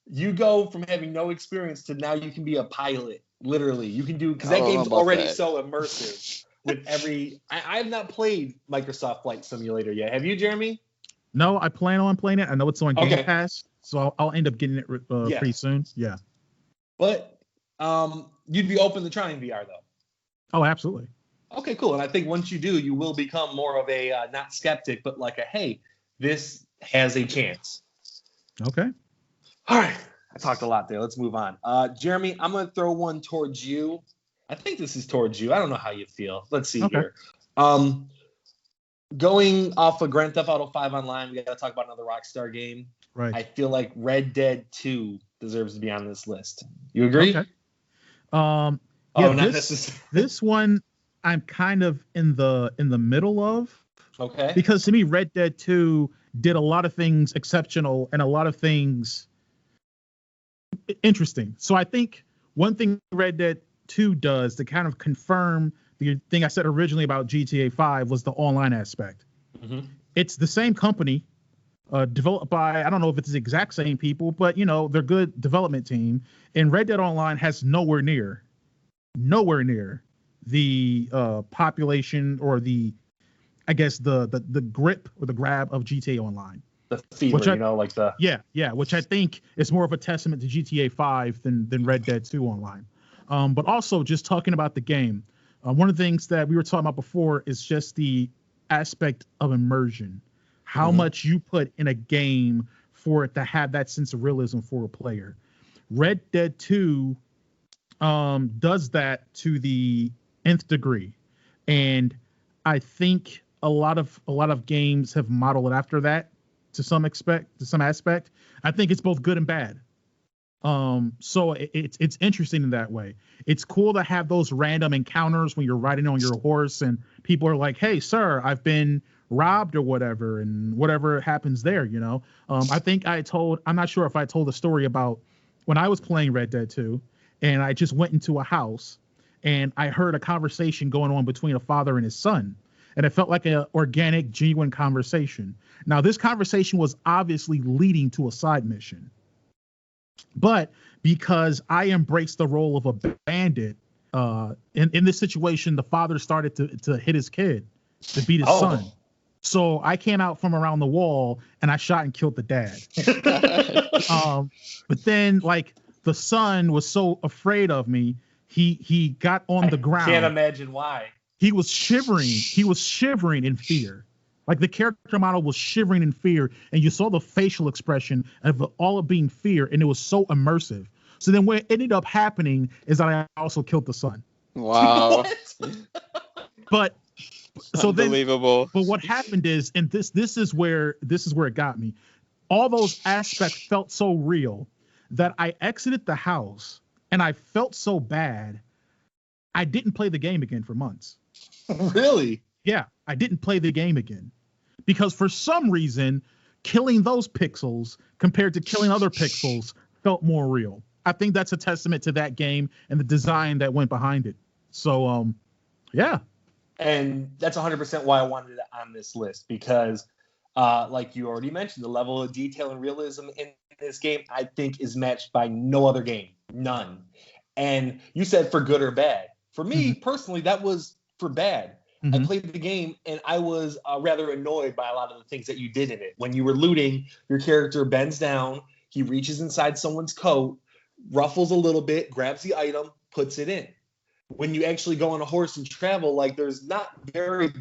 you go from having no experience to now you can be a pilot. Literally, you can do, because that game's already so immersive with every. I have not played Microsoft Flight Simulator yet. Have you, Jeremy? No, I plan on playing it. I know it's on Game Pass, so I'll end up getting it pretty soon. Yeah. But you'd be open to trying VR though. Oh, absolutely. Okay, cool. And I think once you do, you will become more of a not skeptic, but like a hey, this has a chance. Okay. All right. I talked a lot there. Let's move on. Jeremy, I'm going to throw one towards you. I think this is towards you. I don't know how you feel. Let's see here. Going off of Grand Theft Auto 5 Online, we got to talk about another Rockstar game. Right. I feel like Red Dead 2 deserves to be on this list. You agree? Okay. This one I'm kind of in the middle of. Okay. Because to me, Red Dead 2 did a lot of things exceptional and a lot of things interesting. So I think one thing Red Dead 2 does to kind of confirm the thing I said originally about GTA 5 was the online aspect. Mm-hmm. It's the same company, developed by, I don't know if it's the exact same people, but they're good development team. And Red Dead Online has nowhere near the population or the grip or the grab of GTA Online. The fever, which I think is more of a testament to GTA 5 than Red Dead 2 Online. But also just talking about the game, one of the things that we were talking about before is just the aspect of immersion. How much you put in a game for it to have that sense of realism for a player. Red Dead 2 does that to the nth degree, and I think a lot of games have modeled it after that. To some aspect, I think it's both good and bad. So it's interesting in that way. It's cool to have those random encounters when you're riding on your horse and people are like, "Hey, sir, I've been robbed," or whatever, and whatever happens there. I think I'm not sure if I told a story about when I was playing Red Dead 2, and I just went into a house and I heard a conversation going on between a father and his son. And it felt like an organic, genuine conversation. Now, this conversation was obviously leading to a side mission. But because I embraced the role of a bandit, in this situation, the father started to hit his kid, to beat his son. So I came out from around the wall and I shot and killed the dad. But then, the son was so afraid of me, he got on the ground. I can't imagine why. He was shivering. He was shivering in fear. The character model was shivering in fear, and you saw the facial expression of all of being fear, and it was so immersive. So then what ended up happening is that I also killed the son. Wow. But So unbelievable. But what happened is, and this is where it got me. All those aspects felt so real that I exited the house and I felt so bad. I didn't play the game again for months. Really? Yeah, I didn't play the game again because for some reason, killing those pixels compared to killing other pixels felt more real. I think that's a testament to that game and the design that went behind it. So, yeah. And that's 100% why I wanted it on this list because, like you already mentioned, the level of detail and realism in this game, I think, is matched by no other game. None. And you said for good or bad. For me, personally, that was for bad. I played the game, and I was rather annoyed by a lot of the things that you did in it. When you were looting, your character bends down, he reaches inside someone's coat, ruffles a little bit, grabs the item, puts it in. When you actually go on a horse and travel, like there's not very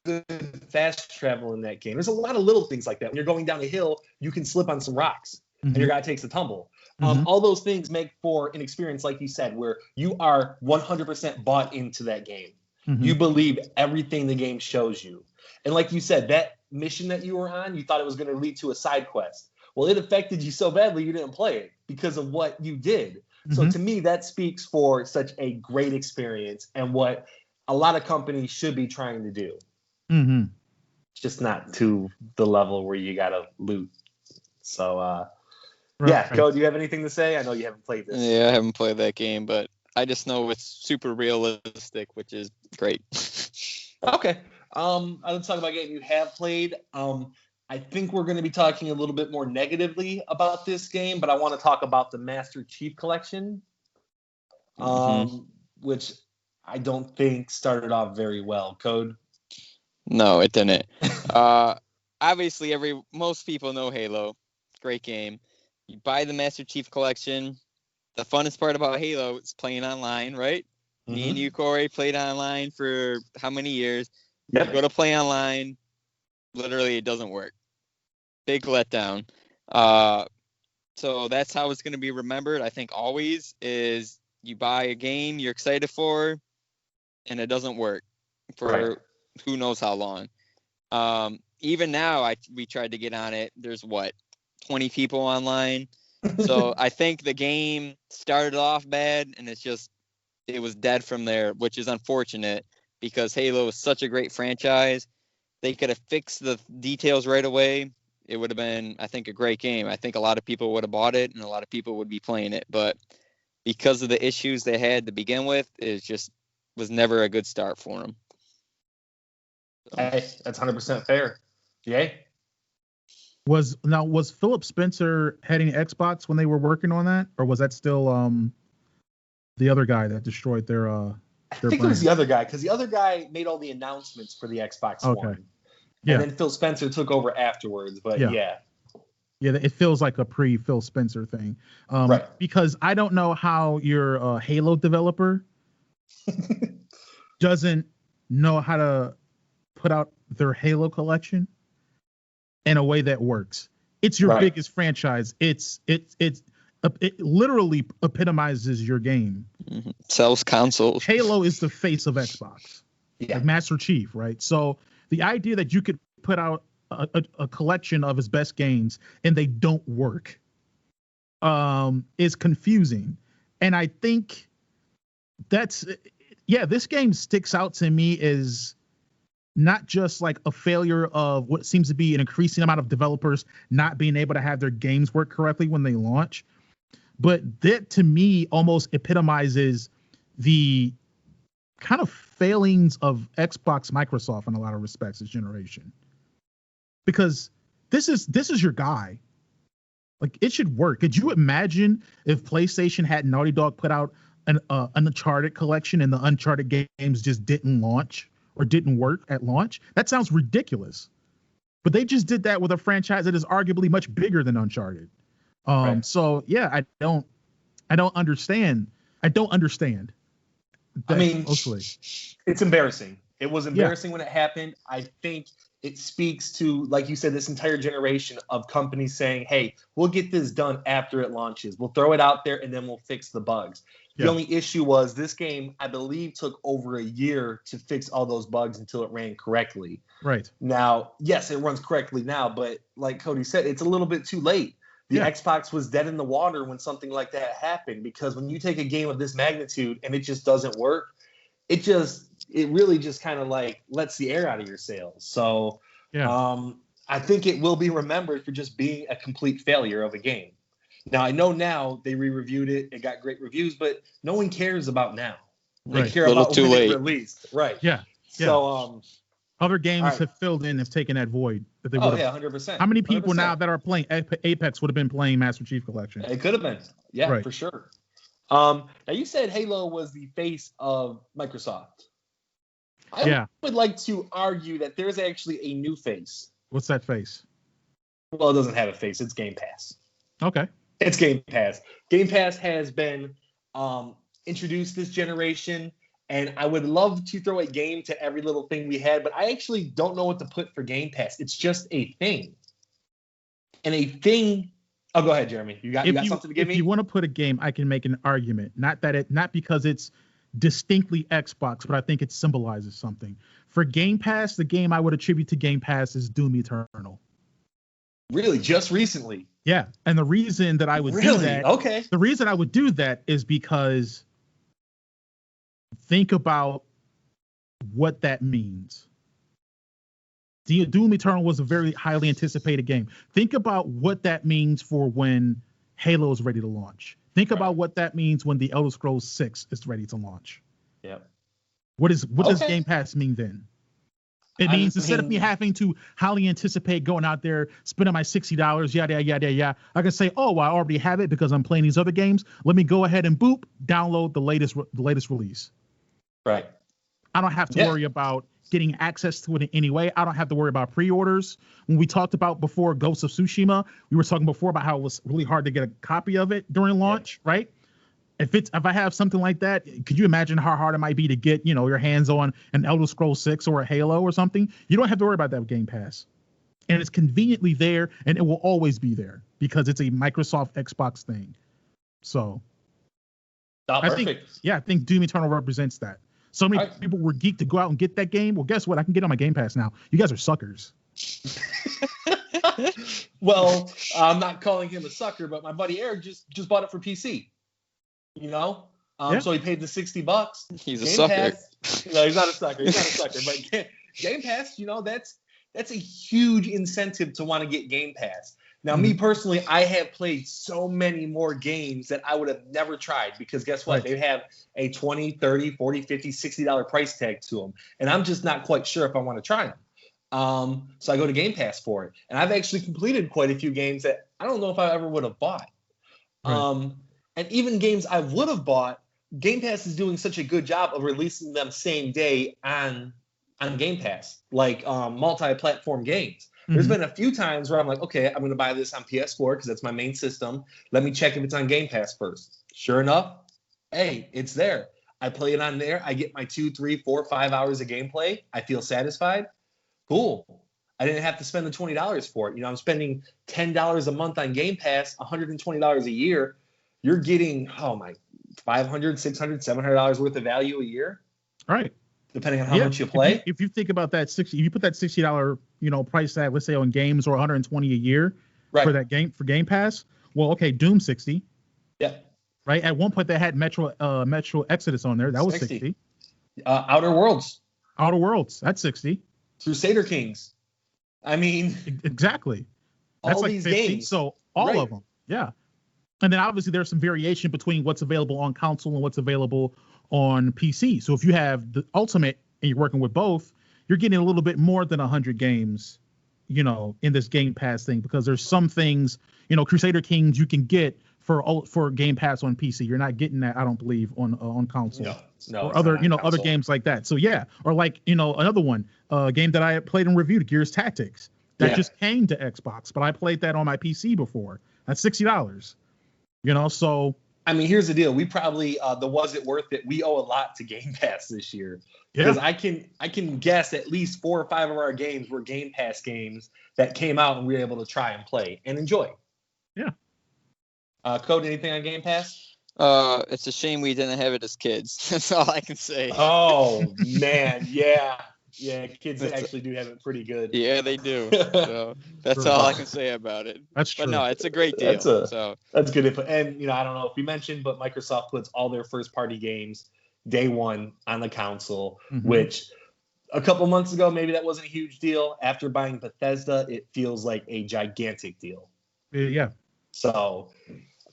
good fast travel in that game. There's a lot of little things like that. When you're going down a hill, you can slip on some rocks and your guy takes a tumble. All those things make for an experience, like you said, where you are 100% bought into that game. You believe everything the game shows you. And like you said, that mission that you were on, you thought it was going to lead to a side quest. Well, it affected you so badly you didn't play it because of what you did. So to me, that speaks for such a great experience and what a lot of companies should be trying to do. Just not to the level where you got to loot. So, yeah, Cody, do you have anything to say? I know you haven't played this. Yeah, I haven't played that game, but I just know it's super realistic, which is great. Okay. Let's talk about a game you have played. I think we're going to be talking a little bit more negatively about this game, but I want to talk about the Master Chief Collection, which I don't think started off very well. Code? No, it didn't. Obviously, most people know Halo. Great game. You buy the Master Chief Collection. The funnest part about Halo is playing online, right? Me and you, Cory, played online for how many years? Yep. You go to play online. Literally, it doesn't work. Big letdown. So that's how it's going to be remembered. I think always is you buy a game you're excited for, and it doesn't work for who knows how long. Even now, we tried to get on it. There's 20 people online. So I think the game started off bad, and it was dead from there, which is unfortunate because Halo is such a great franchise. They could have fixed the details right away. It would have been, I think, a great game. I think a lot of people would have bought it, and a lot of people would be playing it. But because of the issues they had to begin with, it just was never a good start for them. So. Hey, that's 100% fair. Yay. Was Philip Spencer heading Xbox when they were working on that, or was that still the other guy that destroyed their I think brand? It was the other guy, because the other guy made all the announcements for the Xbox One. And then Phil Spencer took over afterwards, but yeah, it feels like a pre-Phil Spencer thing. Because I don't know how your Halo developer doesn't know how to put out their Halo collection in a way that works. It's your biggest franchise. It literally epitomizes your game. Sells consoles. Halo is the face of Xbox. Like Master Chief, right? So the idea that you could put out a collection of his best games and they don't work is confusing. And I think this game sticks out to me as not just like a failure of what seems to be an increasing amount of developers not being able to have their games work correctly when they launch, but that to me almost epitomizes the kind of failings of Xbox, Microsoft in a lot of respects this generation. Because this is your guy. Like, it should work. Could you imagine if PlayStation had Naughty Dog put out an Uncharted collection and the Uncharted games just didn't launch or didn't work at launch? That sounds ridiculous. But they just did that with a franchise that is arguably much bigger than Uncharted. So yeah, I don't understand. I don't understand. I mean, mostly. It's embarrassing. It was embarrassing when it happened. I think it speaks to, like you said, this entire generation of companies saying, hey, we'll get this done after it launches. We'll throw it out there and then we'll fix the bugs. The only issue was this game, I believe, took over a year to fix all those bugs until it ran correctly. Right. Now, yes, it runs correctly now, but like Cody said, it's a little bit too late. The Xbox was dead in the water when something like that happened, because when you take a game of this magnitude and it just doesn't work, it really just kind of like lets the air out of your sails. So I think it will be remembered for just being a complete failure of a game. Now, I know now they re-reviewed it. It got great reviews, but no one cares about now. They care about when it released. Right. Yeah. So other games have filled in, have taken that void that they would have. 100%. How many people 100%. Now that are playing Apex would have been playing Master Chief Collection? It could have been. Yeah, for sure. Now, you said Halo was the face of Microsoft. I would like to argue that there's actually a new face. What's that face? Well, it doesn't have a face. It's Game Pass. Okay. It's Game Pass. Game Pass has been introduced this generation, and I would love to throw a game to every little thing we had, but I actually don't know what to put for Game Pass. It's just a thing. And a thing. Oh, go ahead, Jeremy. You got something to give me? If you want to put a game, I can make an argument. Not because it's distinctly Xbox, but I think it symbolizes something. For Game Pass, the game I would attribute to Game Pass is Doom Eternal. Really? Just recently? Yeah. And the reason that I would do that, the reason I would do that is because think about what that means. Doom Eternal was a very highly anticipated game. Think about what that means for when Halo is ready to launch. Think about what that means when the Elder Scrolls 6 is ready to launch. Yeah. What does Game Pass mean then? It means instead of me having to highly anticipate going out there, spending my $60, yada, yada, yada, I can say, oh, I already have it because I'm playing these other games. Let me go ahead and download the latest release. Right. I don't have to worry about getting access to it in any way. I don't have to worry about pre-orders. When we talked about before Ghost of Tsushima, we were talking before about how it was really hard to get a copy of it during launch, right? If I have something like that, could you imagine how hard it might be to get, your hands on an Elder Scrolls 6 or a Halo or something? You don't have to worry about that with Game Pass. And it's conveniently there, and it will always be there because it's a Microsoft Xbox thing. So I think Doom Eternal represents that. So many people were geeked to go out and get that game. Well, guess what? I can get it on my Game Pass now. You guys are suckers. Well, I'm not calling him a sucker, but my buddy Eric just bought it for PC. So he paid the $60. He's a sucker. Pass, no, he's not a sucker. But Game Pass, that's a huge incentive to want to get Game Pass. Now, me personally, I have played so many more games that I would have never tried because guess what? They have a $20, $30, $40, $50, $60 price tag to them. And I'm just not quite sure if I want to try them. So I go to Game Pass for it. And I've actually completed quite a few games that I don't know if I ever would have bought. And even games I would have bought, Game Pass is doing such a good job of releasing them same day on Game Pass, like multi-platform games. There's been a few times where I'm like, okay, I'm going to buy this on PS4 because that's my main system. Let me check if it's on Game Pass first. Sure enough, hey, it's there. I play it on there. I get my 2, 3, 4, 5 hours of gameplay. I feel satisfied. Cool. I didn't have to spend the $20 for it. I'm spending $10 a month on Game Pass, $120 a year. You're getting, $500, $600, $700 worth of value a year. Right. Depending on how much you play. If you think about that, if you put that $60, price tag, let's say on games, or $120 a year for that game, for Game Pass. Well, okay, Doom 60. Yeah. Right. At one point they had Metro Exodus on there. That was 60. Outer Worlds. That's 60. Crusader Kings. I mean, exactly. That's like 50. Games. So all of them. Yeah. And then obviously there's some variation between what's available on console and what's available on PC. So if you have the Ultimate and you're working with both, you're getting a little bit more than 100 games, in this Game Pass thing, because there's some things, Crusader Kings you can get for Game Pass on PC. You're not getting that, I don't believe, on console. No. Or other, other games like that. So yeah, or like, another one, game that I played and reviewed, Gears Tactics, that just came to Xbox, but I played that on my PC before. That's $60. So I mean, here's the deal. We probably the was it worth it? We owe a lot to Game Pass this year because I can guess at least 4 or 5 of our games were Game Pass games that came out and we were able to try and play and enjoy. Yeah. Cody, anything on Game Pass? It's a shame we didn't have it as kids. That's all I can say. Oh man, yeah. Yeah, kids actually do have it pretty good. Yeah, they do. So that's all I can say about it. That's true. But no, it's a great deal. That's good input. And I don't know if we mentioned, but Microsoft puts all their first-party games day one on the console, which a couple months ago maybe that wasn't a huge deal. After buying Bethesda, it feels like a gigantic deal. Yeah. So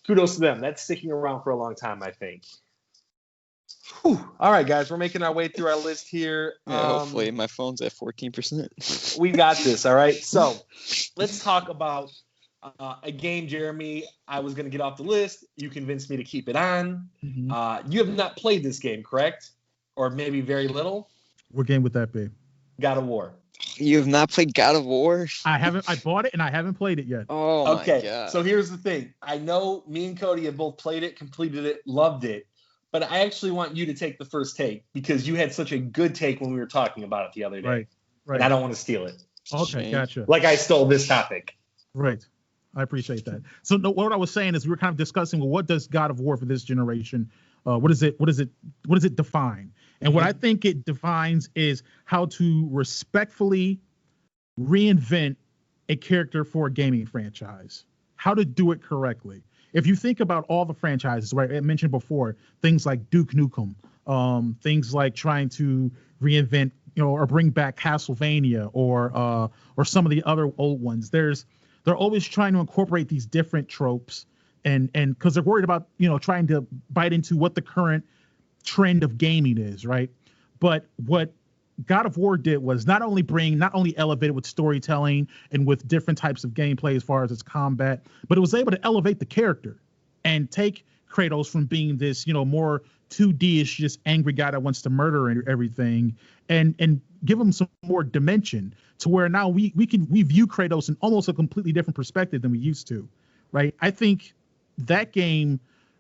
kudos to them. That's sticking around for a long time, I think. Whew. All right, guys, we're making our way through our list here. Yeah, hopefully my phone's at 14%. We got this, all right? So let's talk about a game, Jeremy. I was going to get off the list. You convinced me to keep it on. You have not played this game, correct? Or maybe very little? What game would that be? God of War. You have not played God of War? I haven't. I bought it and I haven't played it yet. Oh, my God. So here's the thing. I know me and Cody have both played it, completed it, loved it. But I actually want you to take the first take because you had such a good take when we were talking about it the other day. Right. And I don't want to steal it. Okay, gotcha. Like I stole this topic. Right. I appreciate that. So what I was saying is we were kind of discussing, well, what does God of War for this generation, what does it define? And what I think it defines is how to respectfully reinvent a character for a gaming franchise, how to do it correctly. If you think about all the franchises, right, I mentioned before, things like Duke Nukem, things like trying to reinvent, or bring back Castlevania or some of the other old ones. They're always trying to incorporate these different tropes and because they're worried about, trying to bite into what the current trend of gaming is, right? But what God of War did was not only elevate it with storytelling and with different types of gameplay as far as its combat, but it was able to elevate the character and take Kratos from being this, more 2D-ish, just angry guy that wants to murder and everything, and give him some more dimension to where now we view Kratos in almost a completely different perspective than we used to, right? I think that game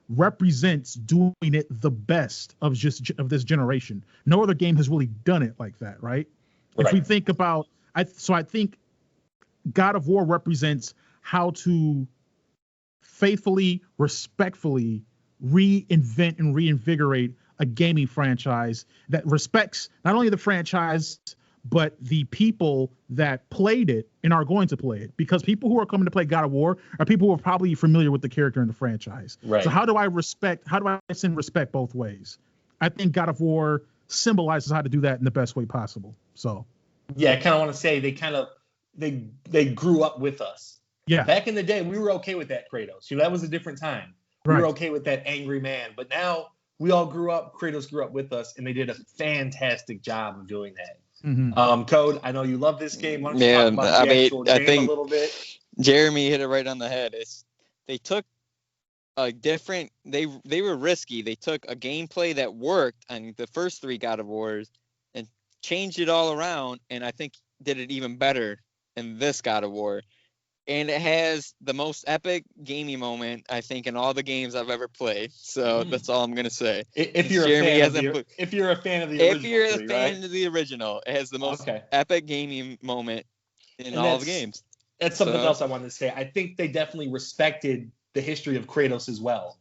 represents doing it the best of this generation. No other game has really done it like that, right? If we think about, I think God of War represents how to faithfully, respectfully reinvent and reinvigorate a gaming franchise that respects not only the franchise but the people that played it and are going to play it, because people who are coming to play God of War are people who are probably familiar with the character in the franchise. Right. So how do I send respect both ways? I think God of War symbolizes how to do that in the best way possible. So yeah, I kind of want to say they grew up with us. Yeah. Back in the day, we were okay with that Kratos. That was a different time. We were okay with that angry man. But now we all grew up. Kratos grew up with us, and they did a fantastic job of doing that. Code, I know you love this game. Why don't you talk about the actual game a little bit? Jeremy hit it right on the head. They took a different. They were risky. They took a gameplay that worked on the first 3 God of Wars and changed it all around, and I think did it even better in this God of War. And it has the most epic gaming moment, I think, in all the games I've ever played. So that's all I'm gonna say. If you're a fan of the original, it has the most epic gaming moment in all the games. That's something else I wanted to say. I think they definitely respected the history of Kratos as well.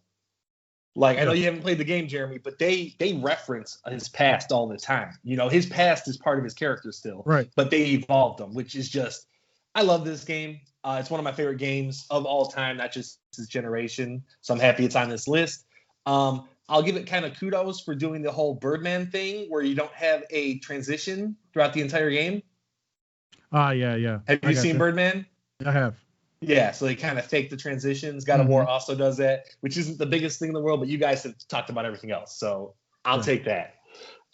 Like, I know you haven't played the game, Jeremy, but they reference his past all the time. His past is part of his character still. Right. But they evolved him, which is just, I love this game. It's one of my favorite games of all time, not just this generation. So I'm happy it's on this list. I'll give it kind of kudos for doing the whole Birdman thing where you don't have a transition throughout the entire game. Yeah. Have you seen Birdman? I have. Yeah, so they kind of fake the transitions. God of War also does that, which isn't the biggest thing in the world, but you guys have talked about everything else. So I'll take that.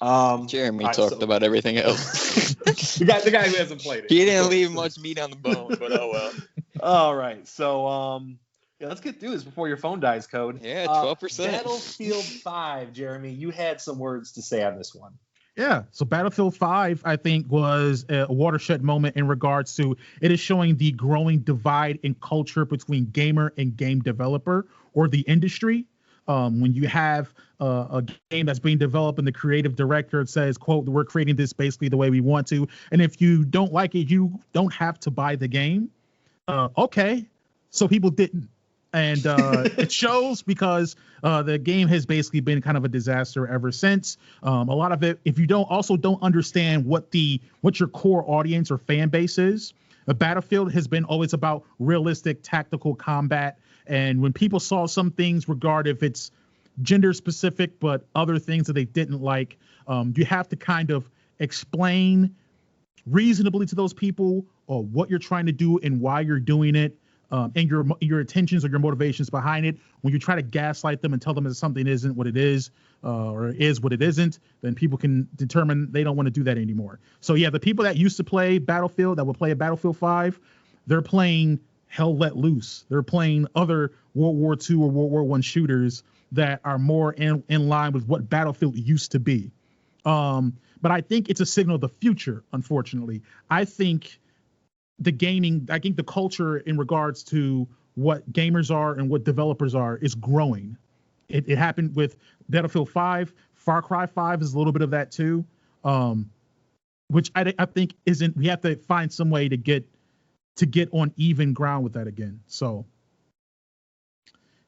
Jeremy talked about everything else. the guy who hasn't played it. He didn't leave much meat on the bone, but oh well. All right, so let's get through this before your phone dies, Code. Yeah, 12%. Battlefield 5, Jeremy, you had some words to say on this one. Yeah, so Battlefield 5, I think, was a watershed moment in regards to it is showing the growing divide in culture between gamer and game developer or the industry. When you have a game that's being developed and the creative director says, quote, we're creating this basically the way we want to. And if you don't like it, you don't have to buy the game. Okay. So people didn't. And it shows because the game has basically been kind of a disaster ever since. A lot of it, if you don't understand what your core audience or fan base is, the Battlefield has been always about realistic tactical combat. And when people saw some things, regard if it's gender specific, but other things that they didn't like, you have to kind of explain reasonably to those people what you're trying to do and why you're doing it. And your intentions or your motivations behind it. When you try to gaslight them and tell them that something isn't what it is, or is what it isn't, then people can determine they don't want to do that anymore. So yeah, the people that used to play Battlefield, that would play a Battlefield 5, they're playing Hell Let Loose. They're playing other World War II or World War I shooters that are more in line with what Battlefield used to be. But I think it's a signal of the future, unfortunately. I think the culture in regards to what gamers are and what developers are is growing. It happened with Battlefield 5. Far Cry 5 is a little bit of that too, which I think isn't. We have to find some way to get on even ground with that again. So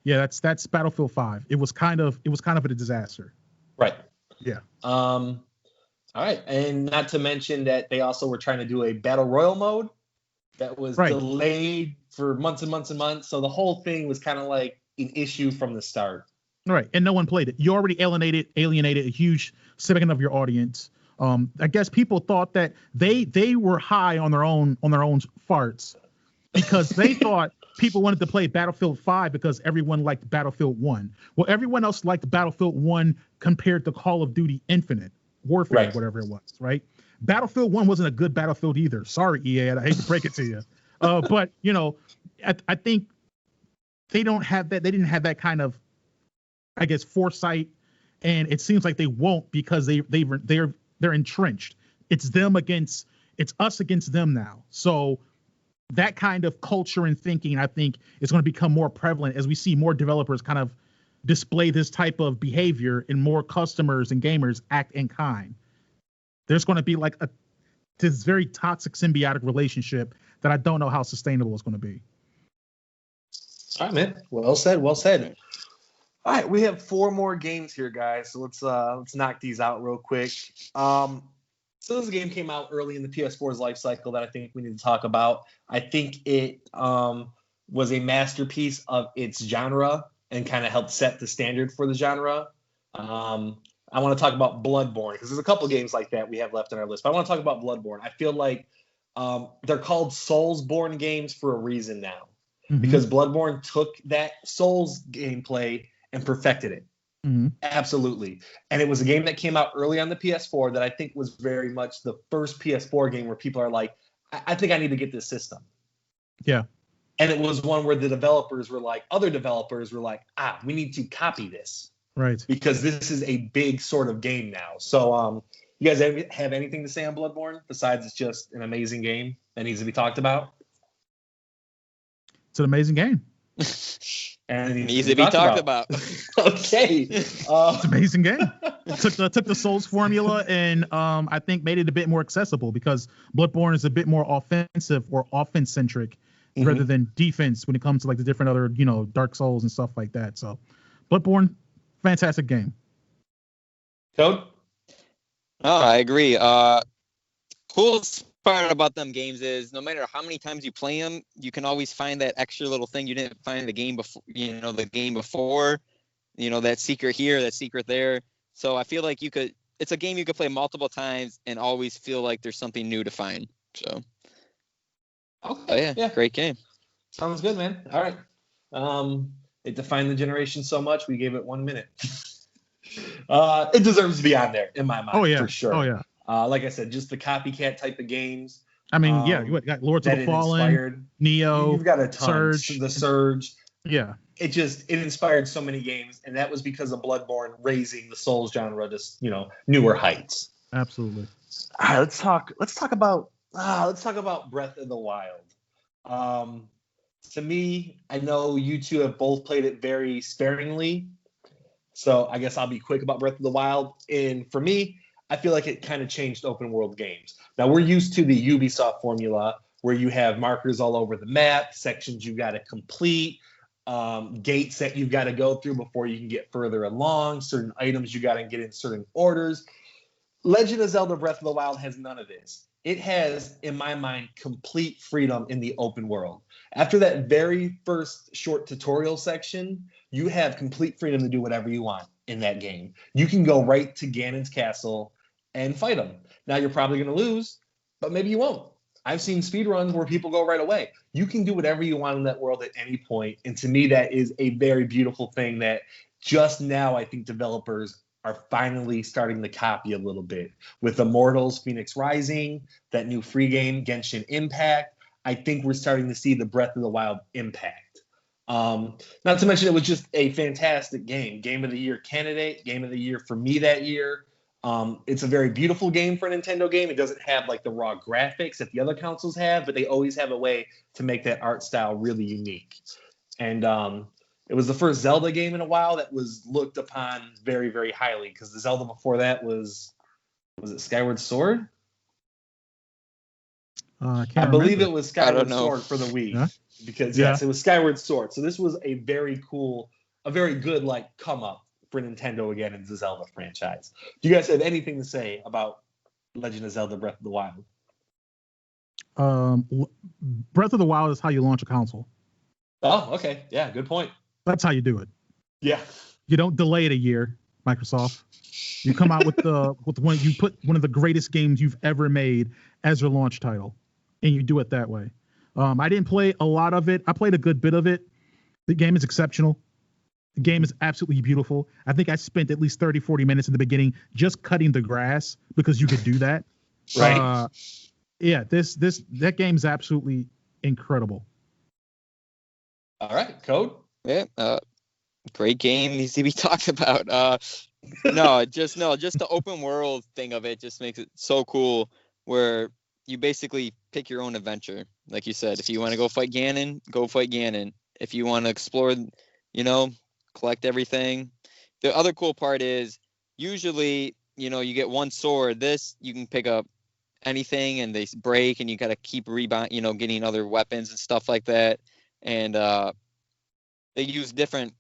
yeah, that's Battlefield 5. It was kind of a disaster. Right. Yeah. All right, and not to mention that they also were trying to do a battle royal mode that was delayed for months and months and months. So the whole thing was kind of like an issue from the start. Right. And no one played it. You already alienated a huge segment of your audience. I guess people thought that they were high on their own farts because they thought people wanted to play Battlefield 5 because everyone liked Battlefield 1. Well, everyone else liked Battlefield 1 compared to Call of Duty Infinite Warfare, whatever it was, right? Battlefield 1 wasn't a good Battlefield either. Sorry, EA, I hate to break it to you. But, you know, I think they don't have that. They didn't have that kind of, I guess, foresight. And it seems like they won't because they're entrenched. It's us against them now. So that kind of culture and thinking, I think, is going to become more prevalent as we see more developers kind of display this type of behavior and more customers and gamers act in kind. There's going to be like this very toxic symbiotic relationship that I don't know how sustainable it's going to be. All right, man. Well said. Well said. All right, we have 4 more games here, guys. So let's knock these out real quick. So this game came out early in the PS4's life cycle that I think we need to talk about. I think it was a masterpiece of its genre and kind of helped set the standard for the genre. I want to talk about Bloodborne because there's a couple games like that we have left on our list. But I want to talk about Bloodborne. I feel like they're called Soulsborne games for a reason now, because Bloodborne took that Souls gameplay and perfected it. Absolutely. And it was a game that came out early on the PS4 that I think was very much the first PS4 game where people are like, I think I need to get this system. Yeah. And it was one where the developers were like, other developers were like, we need to copy this. Right. Because this is a big sort of game now. So you guys have anything to say on Bloodborne besides it's just an amazing game that needs to be talked about? It's an amazing game. And it needs to be talked about. Okay. It's an amazing game. Took the Souls formula and I think made it a bit more accessible because Bloodborne is a bit more offensive or offense-centric rather than defense when it comes to like the different other, Dark Souls and stuff like that. So Bloodborne, fantastic game. Code? Oh, I agree. Coolest part about them games is no matter how many times you play them, you can always find that extra little thing you didn't find in the game before. That secret here, that secret there. So I feel like it's a game you could play multiple times and always feel like there's something new to find. So, okay, yeah, great game. Sounds good, man. All right. It defined the generation so much, we gave it 1 minute. It deserves to be on there, in my mind, for sure. Oh, yeah. Like I said, just the copycat type of games. I mean, you got Lords of the Fallen, Neo, you've got a ton. Surge. The Surge. Yeah. It inspired so many games, and that was because of Bloodborne raising the Souls genre to, newer heights. Absolutely. All right, let's talk about Breath of the Wild. To me, I know you two have both played it very sparingly. So I guess I'll be quick about Breath of the Wild. And for me, I feel like it kind of changed open world games. Now we're used to the Ubisoft formula where you have markers all over the map, sections you got to complete, gates that you've got to go through before you can get further along, certain items you got to get in certain orders. Legend of Zelda Breath of the Wild has none of this. It has, in my mind, complete freedom in the open world. After that very first short tutorial section, you have complete freedom to do whatever you want in that game. You can go right to Ganon's castle and fight him. Now, you're probably going to lose, but maybe you won't. I've seen speedruns where people go right away. You can do whatever you want in that world at any point. And to me, that is a very beautiful thing that just now I think developers are finally starting to copy a little bit. With Immortals, Phoenix Rising, that new free game, Genshin Impact, I think we're starting to see the Breath of the Wild impact. Not to mention it was just a fantastic game. Game of the Year candidate, Game of the Year for me that year. It's a very beautiful game for a Nintendo game. It doesn't have like the raw graphics that the other consoles have, but they always have a way to make that art style really unique. And it was the first Zelda game in a while that was looked upon very, very highly, because the Zelda before that was it Skyward Sword? I believe it was Skyward Sword for the Wii. Yeah? Because yes, it was Skyward Sword. So this was a very good like come up for Nintendo again in the Zelda franchise. Do you guys have anything to say about Legend of Zelda Breath of the Wild? Breath of the Wild is how you launch a console. Oh, okay. Yeah, good point. That's how you do it. Yeah. You don't delay it a year, Microsoft. You come out with you put one of the greatest games you've ever made as your launch title, and you do it that way. I didn't play a lot of it. I played a good bit of it. The game is exceptional. The game is absolutely beautiful. I think I spent at least 30, 40 minutes in the beginning just cutting the grass because you could do that. Right. Yeah, that game's absolutely incredible. All right, Code. Yeah, great game needs to be talked about. Just the open world thing of it just makes it so cool, where you basically pick your own adventure. Like you said, if you want to go fight Ganon, go fight Ganon. If you want to explore, collect everything. The other cool part is usually, you get one sword. This, you can pick up anything and they break, and you got to keep getting other weapons and stuff like that. And they use different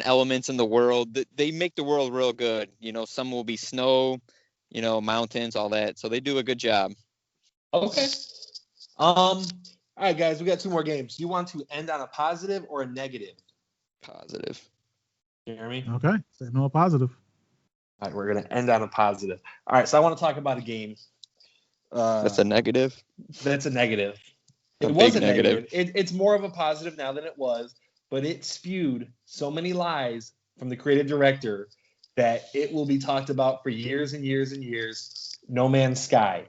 elements in the world. They make the world real good. Some will be snow, mountains, all that. So they do a good job. Okay. All right, guys, we got 2 more games. You want to end on a positive or a negative? Positive. Jeremy? Okay. No, a positive. All right, we're going to end on a positive. All right, so I want to talk about a game. That's a negative? That's a negative. It was a negative. It's more of a positive now than it was, but it spewed so many lies from the creative director that it will be talked about for years and years and years. No Man's Sky.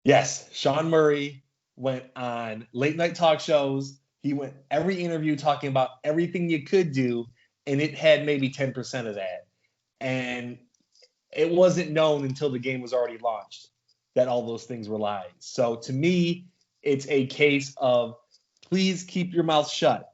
Yes, Sean Murray went on late night talk shows. He went every interview talking about everything you could do, and it had maybe 10% of that. And it wasn't known until the game was already launched that all those things were lies. So to me, it's a case of please keep your mouth shut.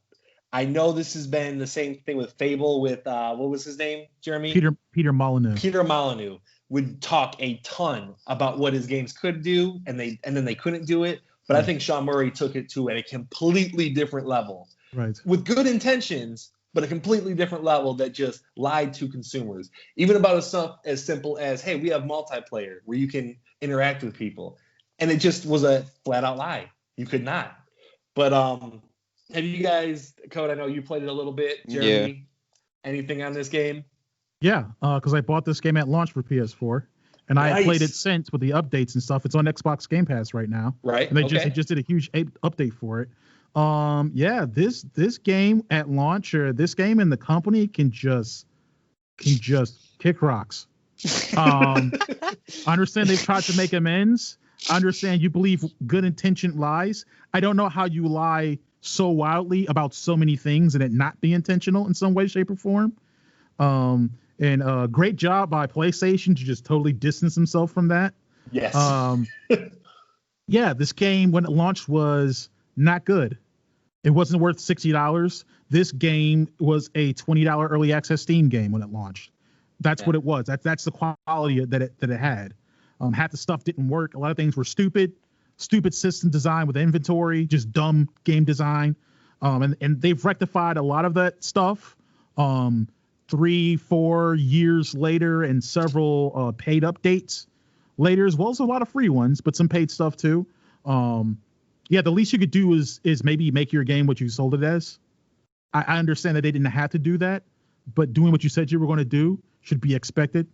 I know this has been the same thing with Fable with, what was his name, Jeremy? Peter Molyneux. Peter Molyneux would talk a ton about what his games could do, and then they couldn't do it. But I think Sean Murray took it to a completely different level. Right. With good intentions, but a completely different level that just lied to consumers. Even about stuff as simple as, hey, we have multiplayer where you can interact with people. And it just was a flat out lie. You could not. But have you guys, Code, I know you played it a little bit. Jeremy, anything on this game? Yeah, because I bought this game at launch for PS4. And I played it since with the updates and stuff. It's on Xbox Game Pass right now. Right. And they just did a huge update for it. This game at launch, or this game and the company can just kick rocks. I understand they've tried to make amends. I understand you believe good intentioned lies. I don't know how you lie so wildly about so many things and it not be intentional in some way, shape, or form. And great job by PlayStation to just totally distance himself from that. Yes. Yeah, this game when it launched was not good. It wasn't worth $60. This game was a $20 early access Steam game when it launched. That's what it was. That's the quality that it had. Half the stuff didn't work. A lot of things were stupid system design with inventory, just dumb game design. And they've rectified a lot of that stuff. 3-4 years later, and several paid updates later, as well as a lot of free ones, but some paid stuff too. The least you could do is maybe make your game what you sold it as. I understand that they didn't have to do that, but doing what you said you were going to do should be expected.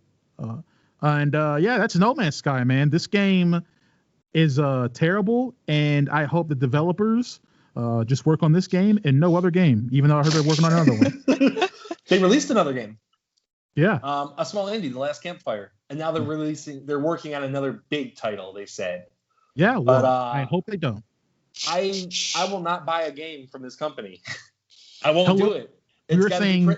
That's No Man's Sky, man. This game is terrible, and I hope the developers just work on this game and no other game, even though I heard they're working on another one. They released another game. Yeah. A small indie, The Last Campfire. And now they're working on another big title, they said. Yeah, well, I hope they don't. I will not buy a game from this company. I won't do it. You're saying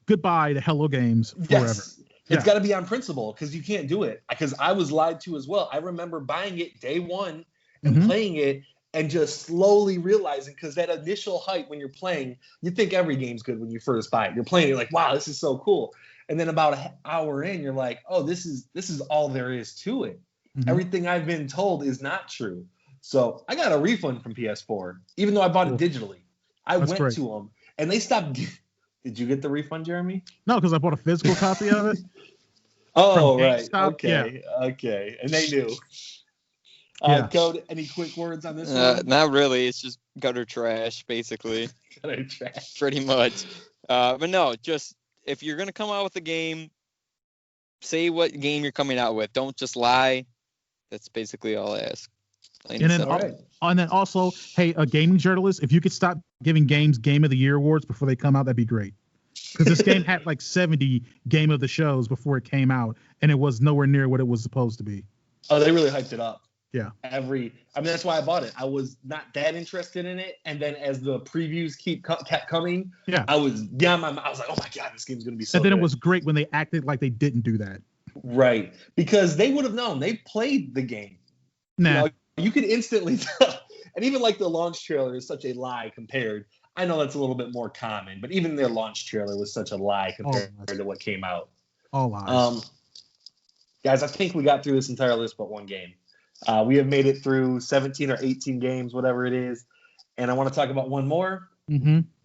goodbye to Hello Games forever. Yes. It's got to be on principle, because you can't do it. Because I was lied to as well. I remember buying it day one and playing it and just slowly realizing, because that initial hype when you're playing, you think every game's good when you first buy it. You're playing, you're like, wow, this is so cool. And then about an hour in, you're like, oh, this is all there is to it. Everything I've been told is not true. So I got a refund from PS4, even though I bought it digitally. I went to them, and they stopped. Did you get the refund, Jeremy? No, because I bought a physical copy of it. Oh, right. Okay. And they knew. Cody, any quick words on this one? Not really. It's just gutter trash, basically. Gutter trash. Pretty much. But no, just if you're going to come out with a game, say what game you're coming out with. Don't just lie. That's basically all I ask. And then also, hey, a gaming journalist, if you could stop giving games Game of the Year awards before they come out, that'd be great. Because this game had like 70 Game of the Shows before it came out, and it was nowhere near what it was supposed to be. Oh, they really hyped it up. Yeah. That's why I bought it. I was not that interested in it, and then as the previews kept coming, I was beyond my. I was like, oh my god, this game's gonna be so. And then good. It was great when they acted like they didn't do that. Right, because they would have known. They played the game. Nah. You could instantly tell. And even like the launch trailer is such a lie compared. I know that's a little bit more common, but even their launch trailer was such a lie compared to what came out. All lies. Guys, I think we got through this entire list but one game. We have made it through 17 or 18 games, whatever it is. And I want to talk about one more.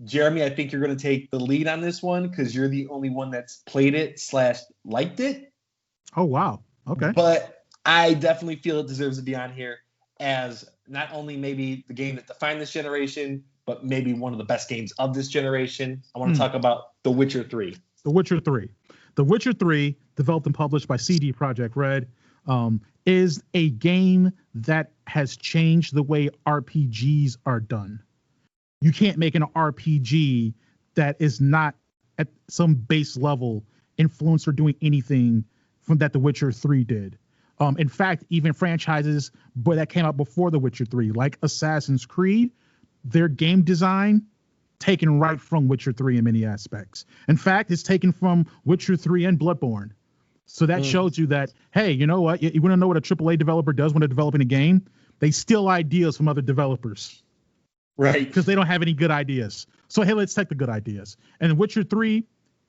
Jeremy, I think you're going to take the lead on this one because you're the only one that's played it / liked it. Oh, wow. Okay. But I definitely feel it deserves to be on here as not only maybe the game that defined this generation, but maybe one of the best games of this generation. I want to talk about The Witcher 3. The Witcher 3. The Witcher 3, developed and published by CD Projekt Red, is a game that has changed the way RPGs are done. You can't make an RPG that is not at some base level influence or doing anything from that The Witcher 3 did. In fact, even franchises that came out before The Witcher 3, like Assassin's Creed, their game design taken right from Witcher 3 in many aspects. In fact, it's taken from Witcher 3 and Bloodborne. So that shows you that, hey, you know what? You want to know what a AAA developer does when they're developing a game? They steal ideas from other developers. Right. Because they don't have any good ideas. So, hey, let's take the good ideas. And Witcher 3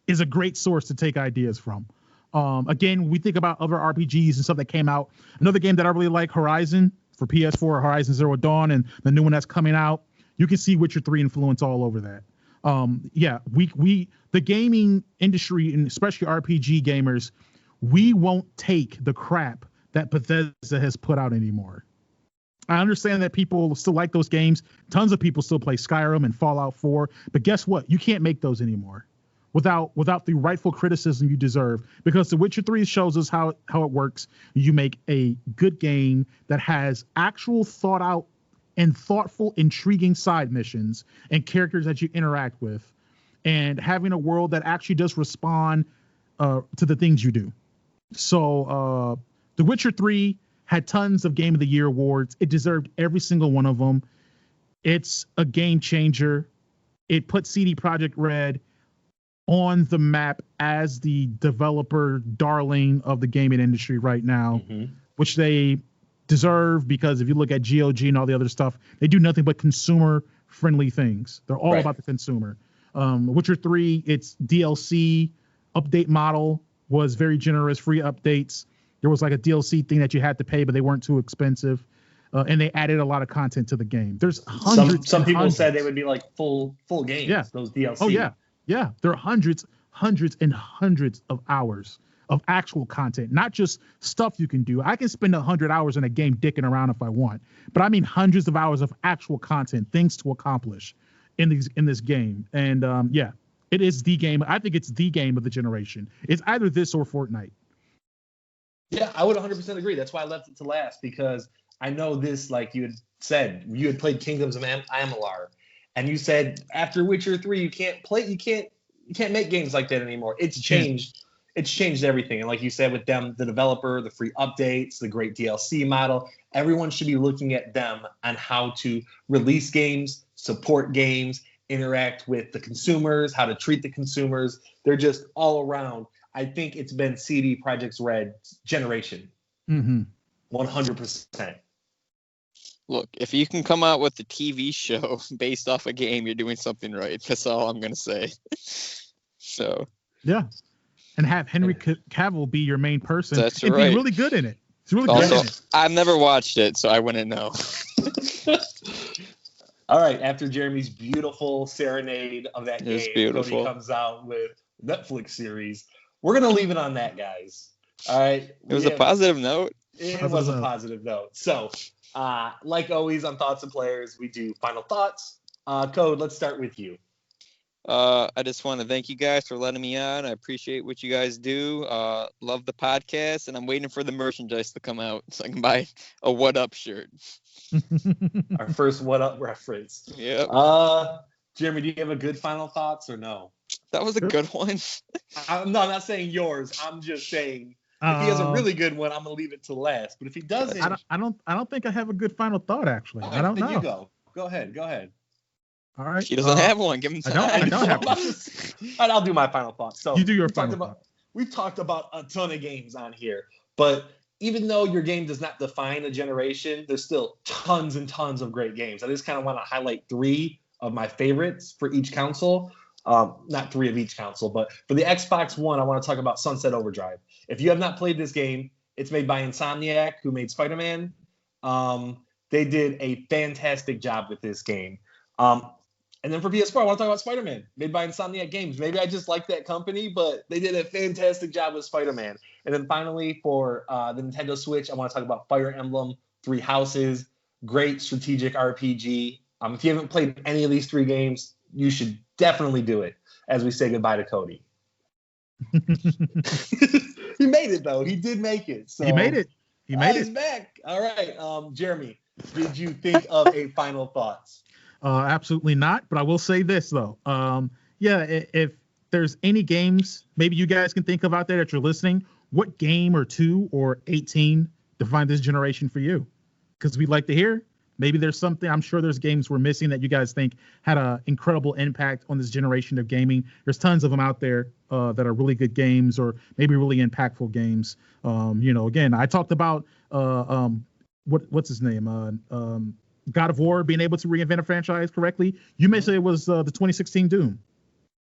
is a great source to take ideas from. Again, we think about other RPGs and stuff that came out. Another game that I really like, Horizon for PS4, Horizon Zero Dawn, and the new one that's coming out. You can see Witcher 3 influence all over that. The gaming industry, and especially RPG gamers, we won't take the crap that Bethesda has put out anymore. I understand that people still like those games. Tons of people still play Skyrim and Fallout 4. But guess what? You can't make those anymore without the rightful criticism you deserve. Because The Witcher 3 shows us how it works. You make a good game that has actual thought out and thoughtful, intriguing side missions and characters that you interact with, and having a world that actually does respond to the things you do. So The Witcher 3 had tons of Game of the Year awards. It deserved every single one of them. It's a game changer. It put CD Projekt Red on the map as the developer darling of the gaming industry right now, which they deserve, because if you look at GOG and all the other stuff, they do nothing but consumer friendly things. They're all about the consumer. Witcher 3, its DLC update model was very generous, free updates. There was like a DLC thing that you had to pay, but they weren't too expensive. And they added a lot of content to the game. There's hundreds. Some people said they would be like full games. Yeah. Those DLC. Oh yeah. There are hundreds and hundreds of hours of actual content, not just stuff you can do. I can spend 100 hours in a game dicking around if I want, but I mean hundreds of hours of actual content, things to accomplish in this game. And it is the game. I think it's the game of the generation. It's either this or Fortnite. Yeah, I would 100% agree. That's why I left it to last, because I know this, like you had said, you had played Kingdoms of Amalur, and you said after Witcher 3 you can't make games like that anymore. It's changed. It's changed everything. And like you said, with them, the developer, the free updates, the great DLC model, everyone should be looking at them on how to release games, support games, interact with the consumers, how to treat the consumers. They're just all around. I think it's been CD Projekt's Red's generation. 100%. Look, if you can come out with a TV show based off a game, you're doing something right. That's all I'm going to say. So. Yeah. And have Henry Cavill be your main person. That's and right. be really good in it. He's really also, good in it. I've never watched it, so I wouldn't know. All right. After Jeremy's beautiful serenade of that game, Cody comes out with Netflix series. We're going to leave it on that, guys. All right. It was a positive note. It was a positive note. So, like always on Thoughts and Players, we do final thoughts. Code, let's start with you. I just want to thank you guys for letting me on. I appreciate what you guys do. Love the podcast, and I'm waiting for the merchandise to come out so I can buy a What Up shirt. Our first What Up reference. Yeah. Jeremy, do you have a good final thoughts or no? That was a good one. I'm not saying yours. I'm just saying if he has a really good one, I'm gonna leave it to last. But if he doesn't, I don't think I have a good final thought. Actually, I don't know. You go. Go ahead. All right. He doesn't have one. Give him time. I don't have one. All right, I'll do my final thought. So you do your final thought. We've talked about a ton of games on here, but even though your game does not define a generation, there's still tons and tons of great games. I just kind of want to highlight 3 of my favorites for each console. Not 3 of each console, but for the Xbox One, I want to talk about Sunset Overdrive. If you have not played this game, it's made by Insomniac, who made Spider-Man. They did a fantastic job with this game. And then for PS4, I want to talk about Spider-Man, made by Insomniac Games. Maybe I just like that company, but they did a fantastic job with Spider-Man. And then finally, for the Nintendo Switch, I want to talk about Fire Emblem, 3 Houses, great strategic RPG. If you haven't played any of these 3 games, you should definitely do it as we say goodbye to Cody. He made it, though. He did make it. So he made it. He's back. All right. Jeremy, did you think of a final thoughts? Absolutely not. But I will say this, though. If there's any games maybe you guys can think of out there that you're listening, what game or 2 or 18 define this generation for you? Because we'd like to hear. Maybe there's something, I'm sure there's games we're missing that you guys think had an incredible impact on this generation of gaming. There's tons of them out there that are really good games or maybe really impactful games. Again, I talked about what's his name? God of War being able to reinvent a franchise correctly. You may say it was the 2016 Doom.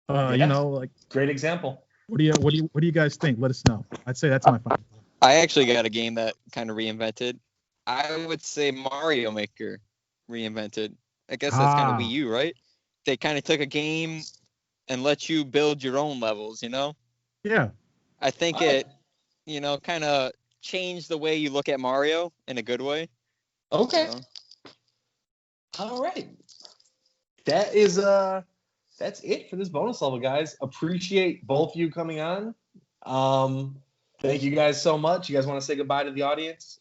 Great example. What do you guys think? Let us know. I'd say that's my final. I actually got a game that kind of reinvented. I would say Mario Maker reinvented. I guess that's kind of Wii U, right? They kind of took a game and let you build your own levels, Yeah. I think it, kind of changed the way you look at Mario in a good way. Okay. All right. That is that's it for this bonus level, guys. Appreciate both of you coming on. Thank you guys so much. You guys want to say goodbye to the audience?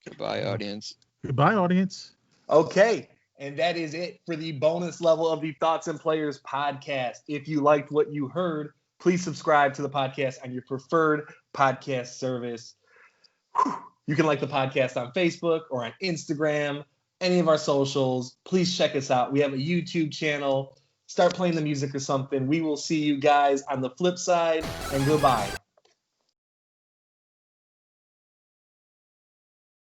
Goodbye, audience. Goodbye, audience. Okay. And that is it for the bonus level of the Thoughts and Players podcast. If you liked what you heard, please subscribe to the podcast on your preferred podcast service. You can like the podcast on Facebook or on Instagram, any of our socials. Please check us out. We have a YouTube channel. Start playing the music or something. We will see you guys on the flip side, and goodbye.